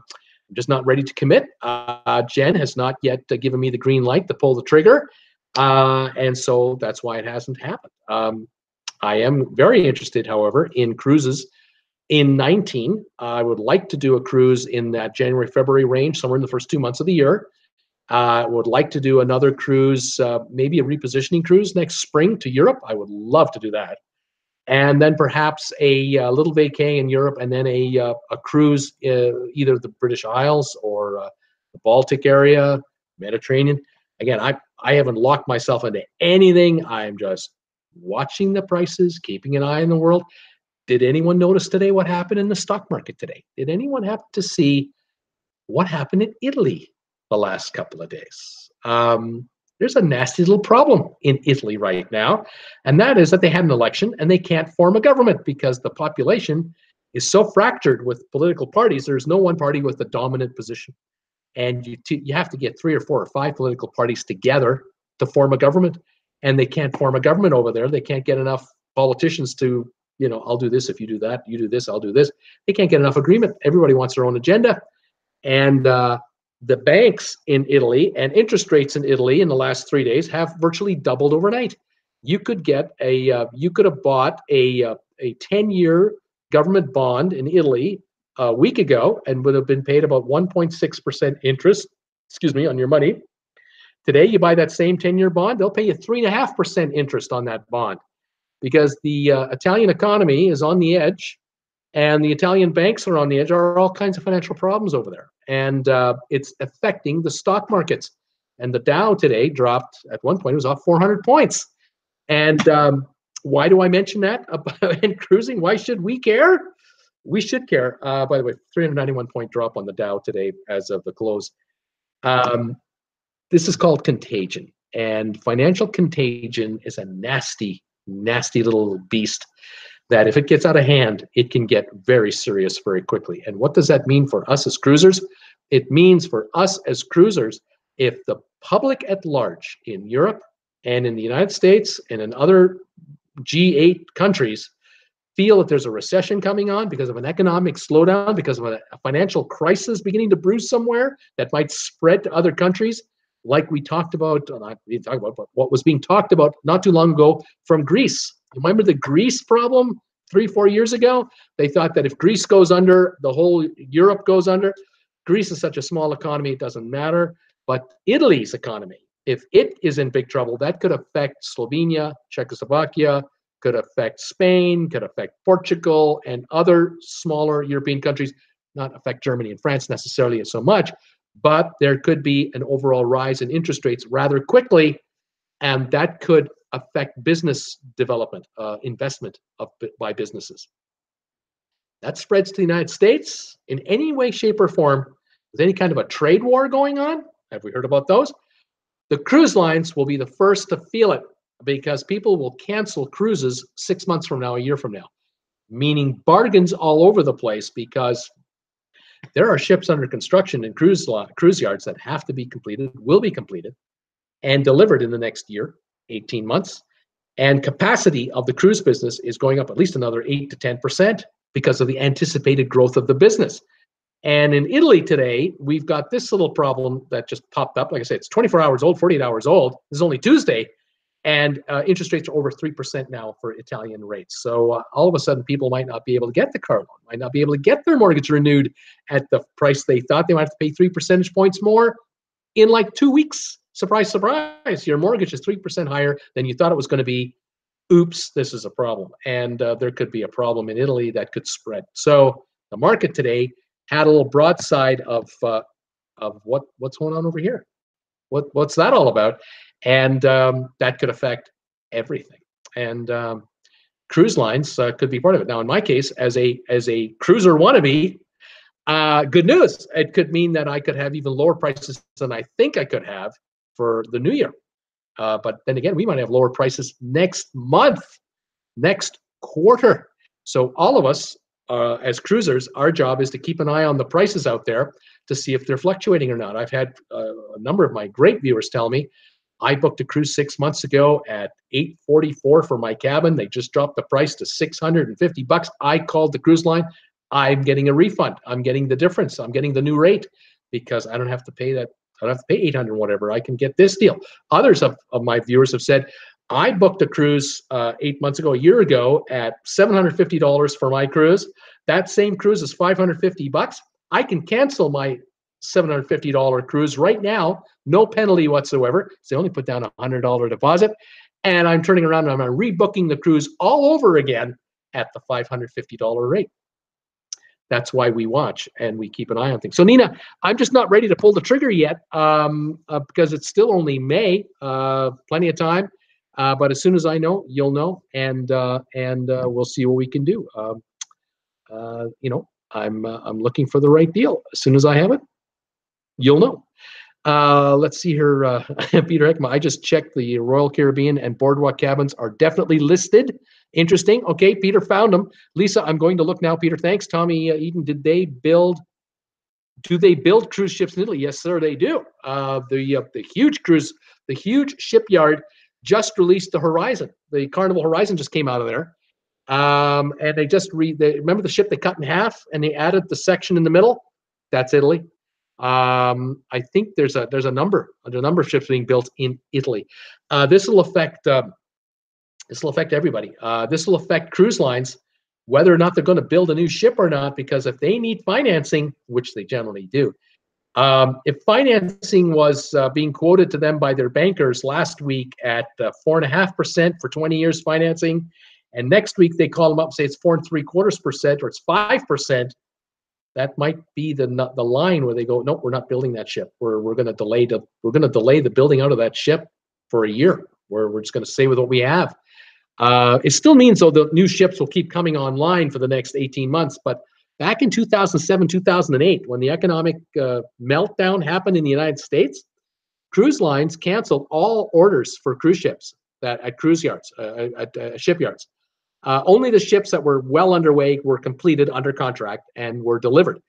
just not ready to commit. Jen has not yet given me the green light to pull the trigger, and so that's why it hasn't happened. I am very interested, however, in cruises in 19. I would like to do a cruise in that January, February range, somewhere in the first 2 months of the year. I would like to do another cruise, maybe a repositioning cruise next spring to Europe. I would love to do that. And then perhaps a little vacay in Europe, and then a cruise, either the British Isles or the Baltic area, Mediterranean. Again, I haven't locked myself into anything. I'm just watching the prices, keeping an eye on the world. Did anyone notice today what happened in the stock market today? Did anyone happen to see what happened in Italy the last couple of days? There's a nasty little problem in Italy right now, and that is that they had an election and they can't form a government because the population is so fractured with political parties. There's no one party with a dominant position, and you have to get 3 or 4 or 5 political parties together to form a government, and they can't form a government over there. They can't get enough politicians to, I'll do this if you do that, you do this, I'll do this. They can't get enough agreement. Everybody wants their own agenda, and The banks in Italy and interest rates in Italy in the last 3 days have virtually doubled overnight. You could have bought a 10-year government bond in Italy a week ago and would have been paid about 1.6% interest, on your money. Today, you buy that same 10-year bond, they'll pay you 3.5% interest on that bond because the Italian economy is on the edge and the Italian banks are on the edge. There are all kinds of financial problems over there. And it's affecting the stock markets. And the Dow today dropped, at one point, it was off 400 points. And why do I mention that about cruising? Why should we care? We should care. By the way, 391 point drop on the Dow today as of the close. This is called contagion. And financial contagion is a nasty, nasty little beast that if it gets out of hand, it can get very serious very quickly. And what does that mean for us as cruisers? It means for us as cruisers, if the public at large in Europe and in the United States and in other G8 countries feel that there's a recession coming on because of an economic slowdown, because of a financial crisis beginning to brew somewhere that might spread to other countries, like we talked about, but what was being talked about not too long ago from Greece. Remember the Greece problem 3-4 years ago? They thought that if Greece goes under, the whole Europe goes under. Greece is such a small economy, it doesn't matter. But Italy's economy, if it is in big trouble, that could affect Slovenia, Czechoslovakia, could affect Spain, could affect Portugal, and other smaller European countries. Not affect Germany and France necessarily so much, but there could be an overall rise in interest rates rather quickly, and that could affect business development, investment by businesses. That spreads to the United States in any way, shape, or form. Is any kind of a trade war going on? Have we heard about those? The cruise lines will be the first to feel it because people will cancel cruises 6 months from now, a year from now, meaning bargains all over the place because there are ships under construction in cruise yards that have to be completed, will be completed, and delivered in the next year, 18 months. And capacity of the cruise business is going up at least another 8 to 10% because of the anticipated growth of the business. And in Italy today, we've got this little problem that just popped up. Like I said, it's 24 hours old, 48 hours old. This is only Tuesday. And interest rates are over 3% now for Italian rates. So all of a sudden, people might not be able to get the car loan, might not be able to get their mortgage renewed at the price they thought. They might have to pay 3 percentage points more in like 2 weeks. Surprise, surprise. Your mortgage is 3% higher than you thought it was going to be. Oops, this is a problem. And there could be a problem in Italy that could spread. So the market today had a little broadside of what's going on over here. What's that all about? And that could affect everything. And cruise lines could be part of it. Now, in my case, as a cruiser wannabe, good news. It could mean that I could have even lower prices than I think I could have for the new year. But then again, we might have lower prices next month, next quarter. So all of us as cruisers, our job is to keep an eye on the prices out there to see if they're fluctuating or not. I've had a number of my great viewers tell me, I booked a cruise 6 months ago at $844 for my cabin. They just dropped the price to $650. I called the cruise line. I'm getting a refund. I'm getting the difference. I'm getting the new rate because I don't have to pay that. I don't have to pay $800 whatever. I can get this deal. Others of my viewers have said, I booked a cruise 8 months ago, a year ago, at $750 for my cruise. That same cruise is $550. I can cancel my $750 cruise right now, no penalty whatsoever. So they only put down a $100 deposit, and I'm turning around and I'm rebooking the cruise all over again at the $550 rate. That's why we watch and we keep an eye on things. So Nina, I'm just not ready to pull the trigger yet because it's still only May, plenty of time. But as soon as I know, you'll know, and we'll see what we can do. I'm looking for the right deal. As soon as I have it, you'll know. Let's see here, Peter Heckma. I just checked the Royal Caribbean and Boardwalk cabins are definitely listed. Interesting. Okay, Peter found them. Lisa, I'm going to look now. Peter, thanks. Tommy Eden, do they build cruise ships in Italy? Yes, sir, they do. The huge shipyard just released the Horizon. The Carnival Horizon just came out of there. And they remember the ship they cut in half and they added the section in the middle? That's Italy. I think there's a number of ships being built in Italy. This will affect everybody. This will affect cruise lines, whether or not they're going to build a new ship or not, because if they need financing, which they generally do, if financing was being quoted to them by their bankers last week at 4.5% for 20 years financing, and next week they call them up and say it's 4.75% or it's 5%, that might be the line where they go, nope, we're not building that ship. We're going to delay the building out of that ship for a year. We're just going to stay with what we have. It still means, though, the new ships will keep coming online for the next 18 months. But back in 2007, 2008, when the economic meltdown happened in the United States, cruise lines canceled all orders for cruise ships at cruise yards, at shipyards. Only the ships that were well underway were completed under contract and were delivered.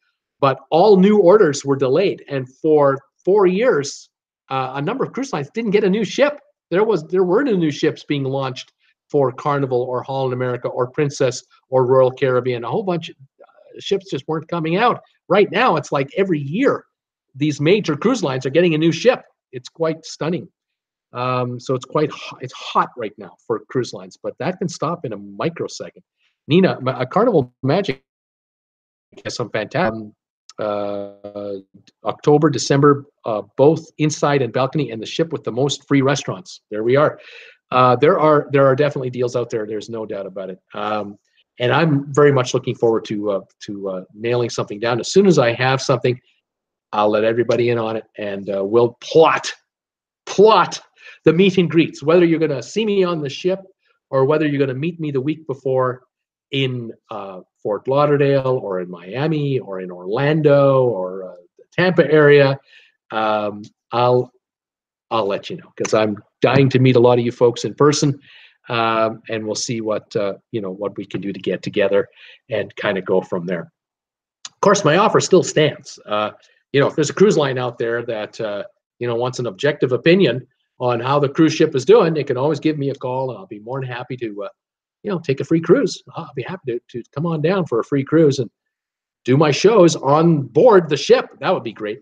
But all new orders were delayed. And for 4 years, a number of cruise lines didn't get a new ship. There were no new ships being launched for Carnival or Holland America or Princess or Royal Caribbean. A whole bunch of ships just weren't coming out. Right now, it's like every year, these major cruise lines are getting a new ship. It's quite stunning. So it's hot right now for cruise lines, but that can stop in a microsecond. Nina, a Carnival Magic has some fantastic October, December, both inside and balcony, and the ship with the most free restaurants. There we are. There are definitely deals out there. There's no doubt about it. And I'm very much looking forward to nailing something down. As soon as I have something, I'll let everybody in on it, and we'll plot the meet and greets, whether you're going to see me on the ship or whether you're going to meet me the week before in Fort Lauderdale or in Miami or in Orlando or the Tampa area. I'll let you know, because I'm dying to meet a lot of you folks in person, and we'll see what we can do to get together and kind of go from there. Of course, my offer still stands. If there's a cruise line out there that wants an objective opinion on how the cruise ship is doing, they can always give me a call, and I'll be more than happy to take a free cruise. I'll be happy to come on down for a free cruise and do my shows on board the ship. That would be great.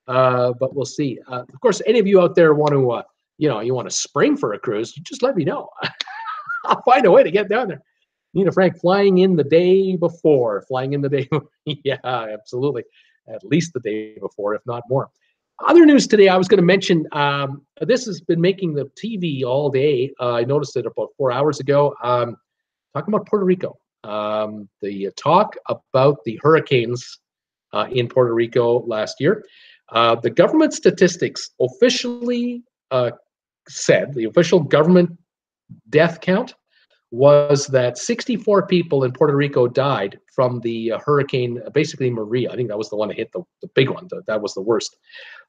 But we'll see. Of course, any of you out there want to, you want to spring for a cruise, just let me know. I'll find a way to get down there. Nina Frank, flying in the day before. Yeah, absolutely. At least the day before, if not more. Other news today, I was going to mention, this has been making the TV all day. I noticed it about 4 hours ago. Talking about Puerto Rico. The talk about the hurricanes in Puerto Rico last year. The government statistics officially said, the official government death count was that 64 people in Puerto Rico died from the hurricane, basically Maria. I think that was the one that hit the big one. That was the worst.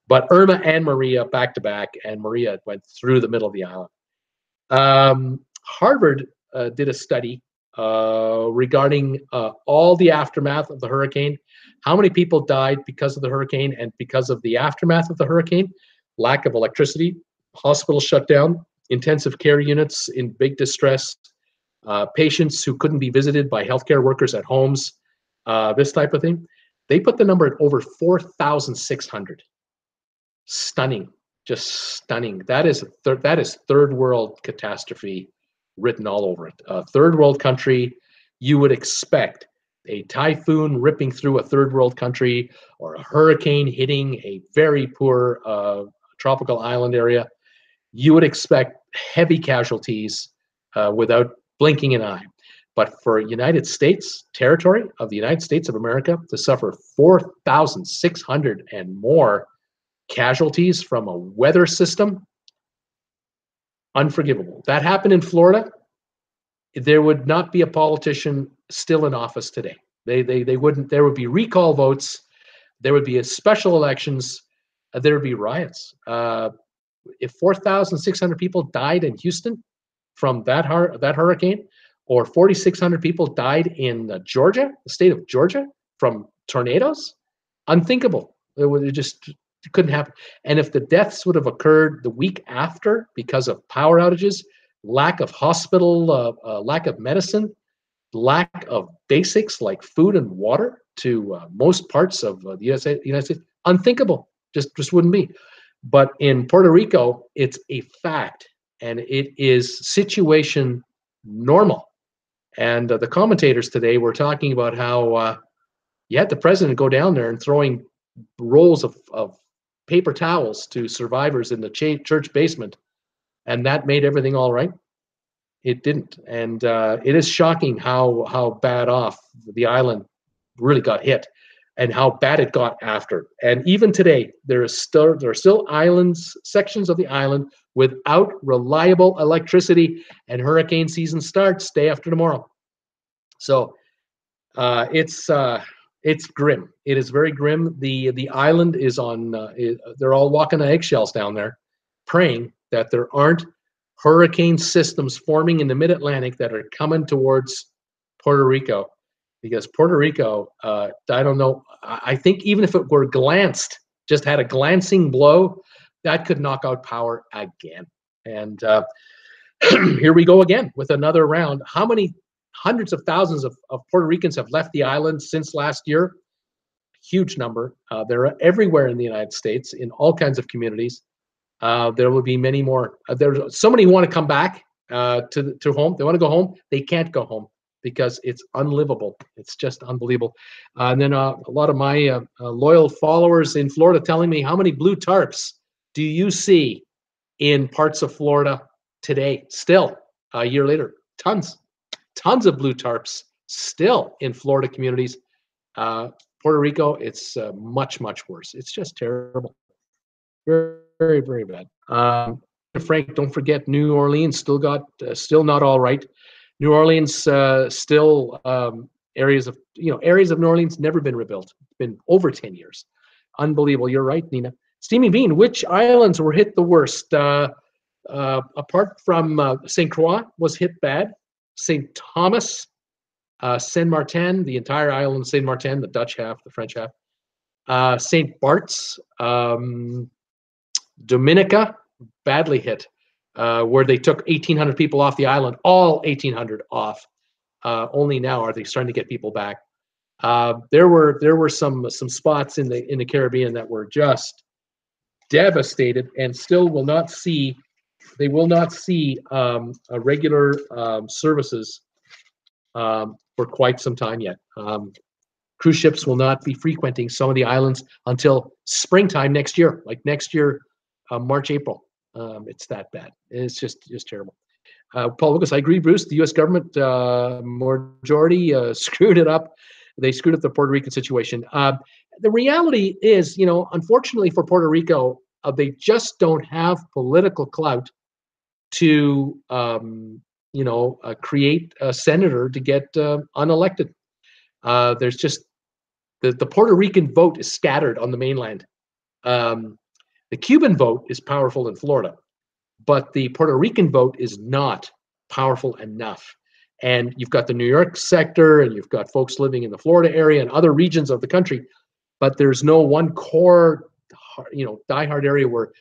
But Irma and Maria back to back, and Maria went through the middle of the island. Harvard did a study regarding all the aftermath of the hurricane, how many people died because of the hurricane and because of the aftermath of the hurricane: lack of electricity, hospitals shut down, intensive care units in big distress, patients who couldn't be visited by healthcare workers at homes, this type of thing. They put the number at over 4,600. Stunning, just stunning. That is third world catastrophe written all over it. Third world country, you would expect a typhoon ripping through a third world country or a hurricane hitting a very poor tropical island area. You would expect heavy casualties without blinking an eye. But for United States territory of the United States of America to suffer 4,600 and more casualties from a weather system, unforgivable. That happened in Florida. There would not be a politician still in office today. They wouldn't. There would be recall votes. There would be special elections. There would be riots. If 4,600 people died in Houston from that hurricane, or 4,600 people died in Georgia, the state of Georgia, from tornadoes, unthinkable. It just couldn't happen. And if the deaths would have occurred the week after because of power outages, lack of hospital, lack of medicine, lack of basics like food and water to most parts of the United States, unthinkable. Just wouldn't be. But in Puerto Rico, it's a fact, and it is situation normal. And the commentators today were talking about how you had the president go down there and throwing rolls of paper towels to survivors in the church basement, and that made everything all right. It didn't, and it is shocking how bad off the island really got hit, and how bad it got after. And even today, there are still islands, sections of the island without reliable electricity, and hurricane season starts day after tomorrow. So it's grim. It is very grim. The island is on. They're all walking on eggshells down there, praying that there aren't hurricane systems forming in the mid-Atlantic that are coming towards Puerto Rico, because Puerto Rico, I don't know, I think even if it were just had a glancing blow, that could knock out power again. And here we go again with another round. How many hundreds of thousands of Puerto Ricans have left the island since last year? Huge number. They're everywhere in the United States, in all kinds of communities. There will be many more. There's so many who want to come back to home. They want to go home. They can't go home because it's unlivable. It's just unbelievable. And then a lot of my loyal followers in Florida telling me, how many blue tarps do you see in parts of Florida today? Still, a year later, tons of blue tarps still in Florida communities. Puerto Rico, it's much worse. It's just terrible. Very, very bad. Frank, don't forget New Orleans still not all right. New Orleans still areas of New Orleans never been rebuilt. It's been over 10 years. Unbelievable. You're right, Nina. Steamy Bean, which islands were hit the worst? Apart from St. Croix was hit bad. St. Thomas, Saint Martin, the entire island of Saint Martin, the Dutch half, the French half. St. Bart's, Dominica, badly hit, where they took 1,800 people off the island, all 1,800 off. Only now are they starting to get people back. There were some spots in the Caribbean that were just devastated, and still will not see a regular services for quite some time yet. Cruise ships will not be frequenting some of the islands until springtime next year, like next year, March, April. It's that bad. It's just terrible. Paul Lucas, I agree, Bruce. The U.S. government majority screwed it up. They screwed up the Puerto Rican situation. The reality is, unfortunately for Puerto Rico, they just don't have political clout to, create a senator to get unelected. There's just the Puerto Rican vote is scattered on the mainland. The Cuban vote is powerful in Florida, but the Puerto Rican vote is not powerful enough. And you've got the New York sector, and you've got folks living in the Florida area and other regions of the country, but there's no one core, diehard area where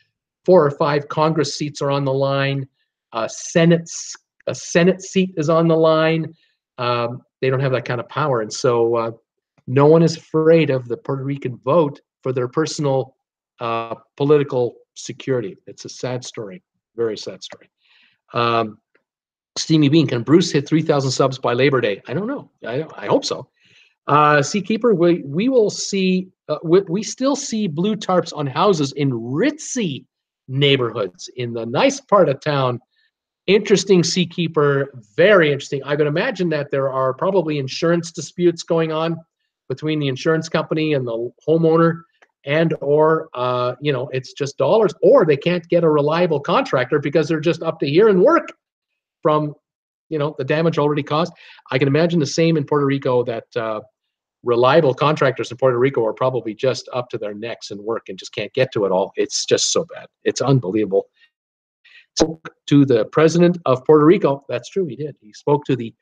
4 or 5 Congress seats are on the line. A Senate seat is on the line. They don't have that kind of power, and so no one is afraid of the Puerto Rican vote for their personal political security. It's a sad story, very sad story. Steamy Bean, can Bruce hit 3,000 subs by Labor Day? I don't know. I hope so. Seakeeper, we will see. We still see blue tarps on houses in ritzy neighborhoods in the nice part of town. Interesting, Seakeeper. Very interesting. I would imagine that there are probably insurance disputes going on between the insurance company and the homeowner, and or it's just dollars, or they can't get a reliable contractor because they're just up to here and work from the damage already caused. I can imagine the same in Puerto Rico, that reliable contractors in Puerto Rico are probably just up to their necks in work and just can't get to it all. It's just so bad. It's unbelievable. Spoke to the president of Puerto Rico. That's true, he did. He spoke to the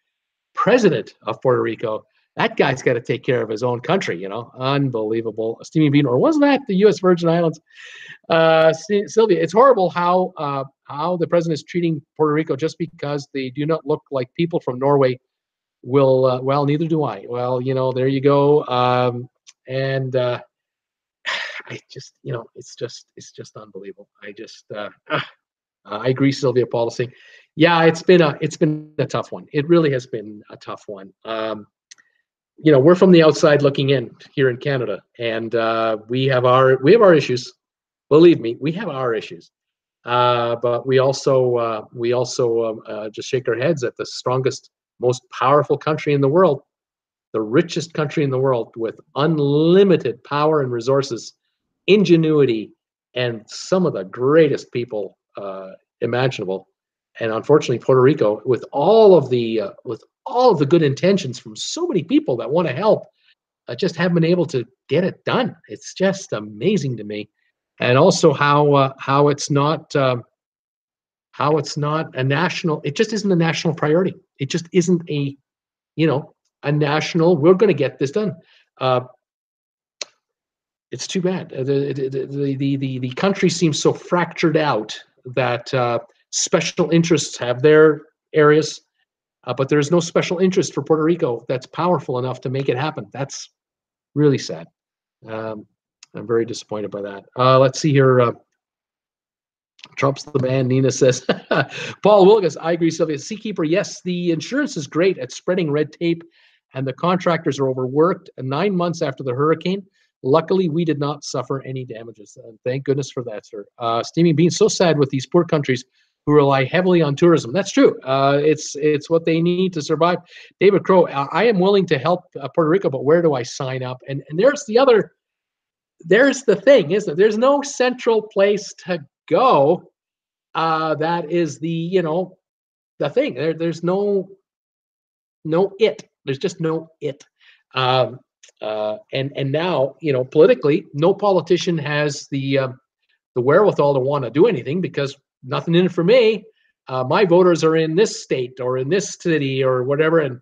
president of Puerto Rico. That guy's got to take care of his own country, Unbelievable. Steamy Bean, or wasn't that the U.S. Virgin Islands? Sylvia, it's horrible how the president is treating Puerto Rico just because they do not look like people from Norway well, neither do I. Well, there you go. And I just, it's just unbelievable. I agree, Sylvia Policy. Yeah, it's been a tough one. It really has been a tough one. We're from the outside looking in here in Canada, and we have our issues. Believe me, we have our issues. But we also just shake our heads at the strongest, most powerful country in the world, the richest country in the world, with unlimited power and resources, ingenuity, and some of the greatest people imaginable. And unfortunately, Puerto Rico, with all of the good intentions from so many people that want to help, just haven't been able to get it done. It's just amazing to me, and also how it's not a national. It just isn't a national priority. It just isn't you know a national. We're going to get this done. Uh, it's too bad. The country seems so fractured out that special interests have their areas, but there's no special interest for Puerto Rico that's powerful enough to make it happen. That's really sad. Um, I'm very disappointed by that. Let's see here. Trump's the man, Nina says. Paul Wilgus, I agree, Sylvia. Seakeeper, yes, the insurance is great at spreading red tape, and the contractors are overworked. 9 months after the hurricane, luckily, we did not suffer any damages. Thank goodness for that, sir. Steaming Beans, so sad with these poor countries who rely heavily on tourism. That's true. It's what they need to survive. David Crow, I am willing to help Puerto Rico, but where do I sign up? And there's the thing, isn't it? There's no central place to go. That is the thing. There's no it. There's just no it. And now, politically, no politician has the wherewithal to want to do anything because nothing in it for me. My voters are in this state or in this city or whatever, and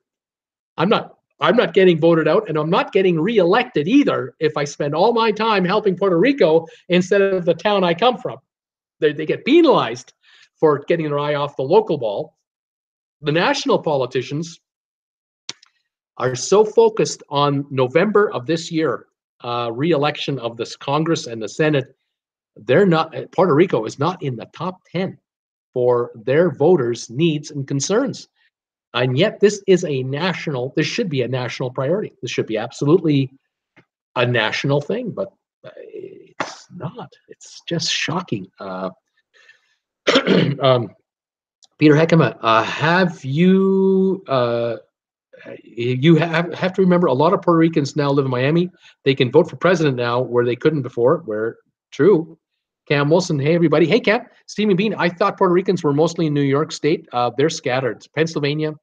I'm not getting voted out, and I'm not getting reelected either if I spend all my time helping Puerto Rico instead of the town I come from. They get penalized for getting their eye off the local ball. The national politicians are so focused on November of this year, re-election of this Congress and the Senate. They're not. Puerto Rico is not in the top 10 for their voters' needs and concerns. And yet this should be a national priority. This should be absolutely a national thing, but it's not. It's just shocking. Peter Heckema, you have to remember, a lot of Puerto Ricans now live in Miami. They can vote for president now where they couldn't before. Where true. Cam Wilson, hey everybody. Hey Cam, Stephen Bean. I thought Puerto Ricans were mostly in New York State. They're scattered. Pennsylvania,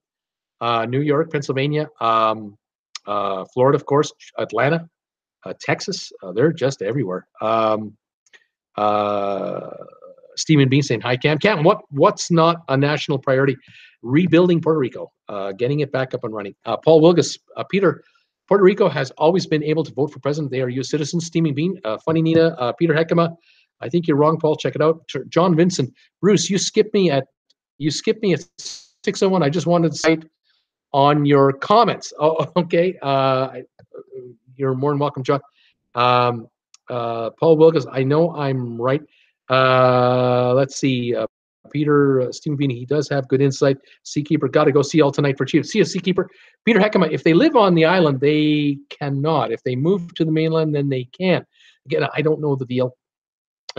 New York, Pennsylvania, Florida, of course, Atlanta, Texas. They're just everywhere. Stephen Bean saying, hi, Cam. Cam, what's not a national priority? Rebuilding Puerto Rico, getting it back up and running. Paul Wilgus, Peter, Puerto Rico has always been able to vote for president. They are U.S. citizens. Steaming Bean, funny Nina, Peter Heckema. I think you're wrong, Paul. Check it out. John Vincent, Bruce, you skipped me at 6:01. I just wanted to cite on your comments. Oh, okay. You're more than welcome, John. Paul Wilkes, I know I'm right. Let's see. Peter Stephen Beanie, he does have good insight. Seakeeper, got to go see all tonight for Chiefs. See you, Seakeeper. Peter Heckema, if they live on the island, they cannot. If they move to the mainland, then they can. Again, I don't know the deal.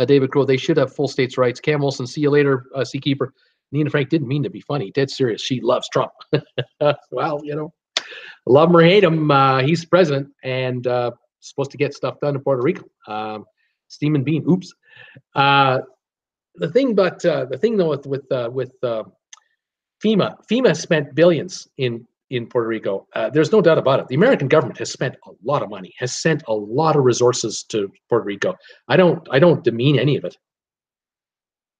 David Crow, they should have full states' rights. Cam Wilson, see you later, Seakeeper. Nina Frank didn't mean to be funny. Dead serious. She loves Trump. Well, love him or hate him, he's president and supposed to get stuff done in Puerto Rico. Steam and Bean, oops. The thing though with FEMA spent billions in Puerto Rico. There's no doubt about it. The American government has spent a lot of money, has sent a lot of resources to Puerto Rico. I don't demean any of it.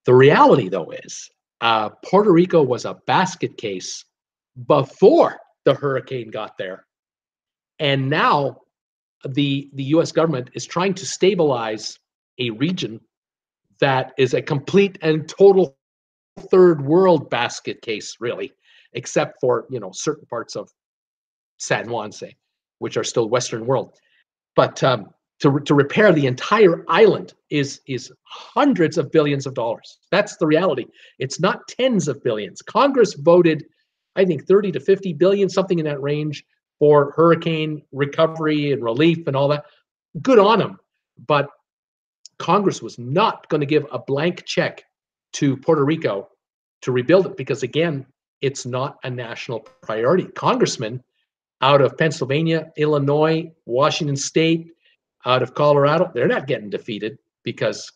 The reality though is Puerto Rico was a basket case before the hurricane got there, and now the U.S. government is trying to stabilize a region that is a complete and total third world basket case, really, except for certain parts of San Juan, say, which are still Western world. But to repair the entire island is hundreds of billions of dollars. That's the reality. It's not tens of billions. Congress voted, I think, 30 to 50 billion, something in that range, for hurricane recovery and relief and all that. Good on them. But Congress was not going to give a blank check to Puerto Rico to rebuild it because, again, it's not a national priority. Congressmen out of Pennsylvania, Illinois, Washington State, out of Colorado, they're not getting defeated because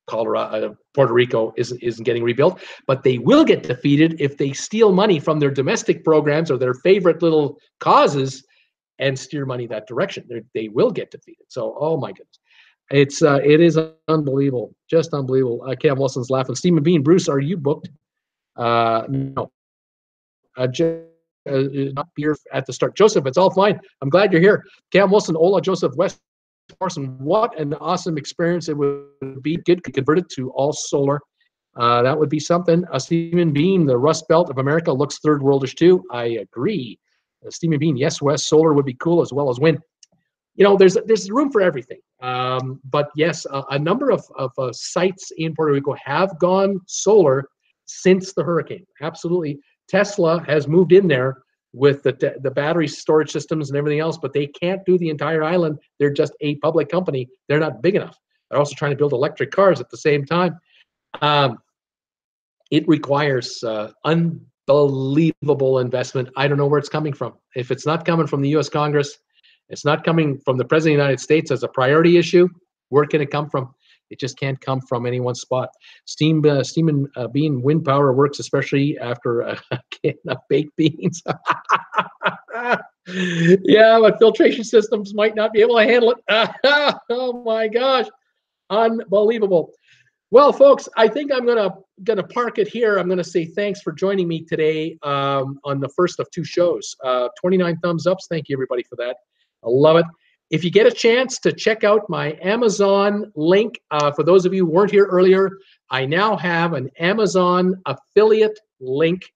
Puerto Rico isn't getting rebuilt, but they will get defeated if they steal money from their domestic programs or their favorite little causes and steer money that direction. They will get defeated. So, oh my goodness. It is unbelievable, just unbelievable. Cam Wilson's laughing. Stephen Bean, Bruce, are you booked? No. Not beer at the start. Joseph, it's all fine. I'm glad you're here. Cam Wilson, Ola, Joseph, West Morrison, what an awesome experience it would be. Get converted to all solar. That would be something. Stephen Bean, the Rust Belt of America looks third worldish too. I agree. Stephen Bean, yes, West solar would be cool as well as wind. You know, there's room for everything. But yes, a number of sites in Puerto Rico have gone solar since the hurricane. Absolutely. Tesla has moved in there with the battery storage systems and everything else, but they can't do the entire island. They're just a public company. They're not big enough. They're also trying to build electric cars at the same time. It requires unbelievable investment. I don't know where it's coming from. If it's not coming from the U.S. Congress, it's not coming from the President of the United States as a priority issue, where can it come from? It just can't come from any one spot. Steam and bean wind power works, especially after a can of baked beans. Yeah, but filtration systems might not be able to handle it. Oh my gosh, unbelievable. Well, folks, I think I'm gonna park it here. I'm gonna say thanks for joining me today on the first of two shows. 29 thumbs ups. Thank you, everybody, for that. I love it. If you get a chance to check out my Amazon link, for those of you who weren't here earlier, I now have an Amazon affiliate link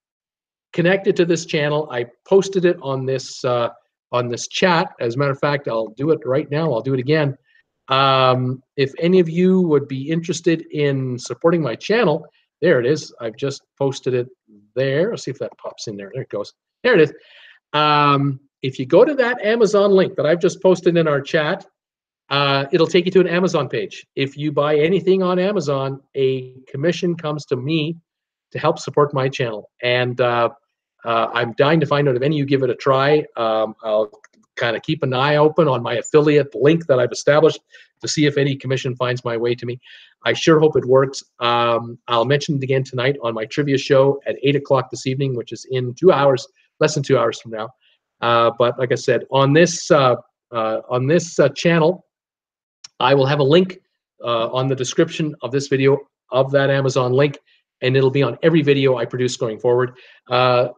connected to this channel. I posted it on this chat. As a matter of fact, I'll do it right now. I'll do it again. If any of you would be interested in supporting my channel, there it is. I've just posted it there. Let's see if that pops in there. There it goes. There it is. If you go to that Amazon link that I've just posted in our chat, it'll take you to an Amazon page. If you buy anything on Amazon, a commission comes to me to help support my channel. And I'm dying to find out if any of you give it a try. I'll kind of keep an eye open on my affiliate link that I've established to see if any commission finds my way to me. I sure hope it works. I'll mention it again tonight on my trivia show at 8 o'clock this evening, which is in 2 hours, less than 2 hours from now. But like I said, on this channel, I will have a link on the description of this video of that Amazon link, and it'll be on every video I produce going forward.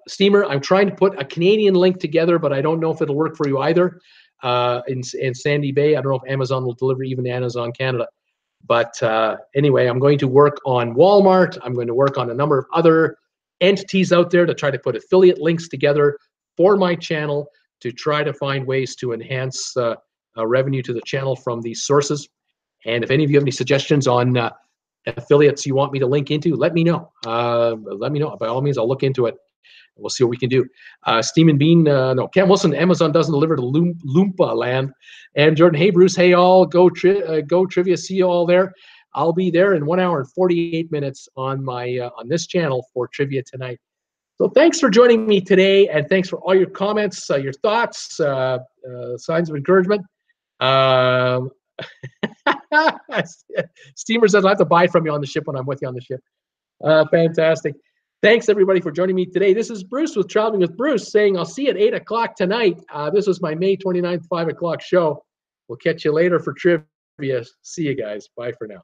Steamer, I'm trying to put a Canadian link together, but I don't know if it'll work for you either. In Sandy Bay, I don't know if Amazon will deliver even to Amazon Canada. But anyway, I'm going to work on Walmart. I'm going to work on a number of other entities out there to try to put affiliate links together for my channel to try to find ways to enhance revenue to the channel from these sources. And if any of you have any suggestions on affiliates you want me to link into, let me know. Let me know. By all means, I'll look into it. We'll see what we can do. Steam and Bean, no, Cam Wilson, Amazon doesn't deliver to Loompa land. And Jordan, hey, Bruce, hey, all, go trivia, see you all there. I'll be there in 1 hour and 48 minutes on my on this channel for trivia tonight. So thanks for joining me today, and thanks for all your comments, your thoughts, signs of encouragement. Steamer says I have to buy from you on the ship when I'm with you on the ship. Fantastic. Thanks, everybody, for joining me today. This is Bruce with Traveling with Bruce saying I'll see you at 8 o'clock tonight. This was my May 29th, 5 o'clock show. We'll catch you later for trivia. See you guys. Bye for now.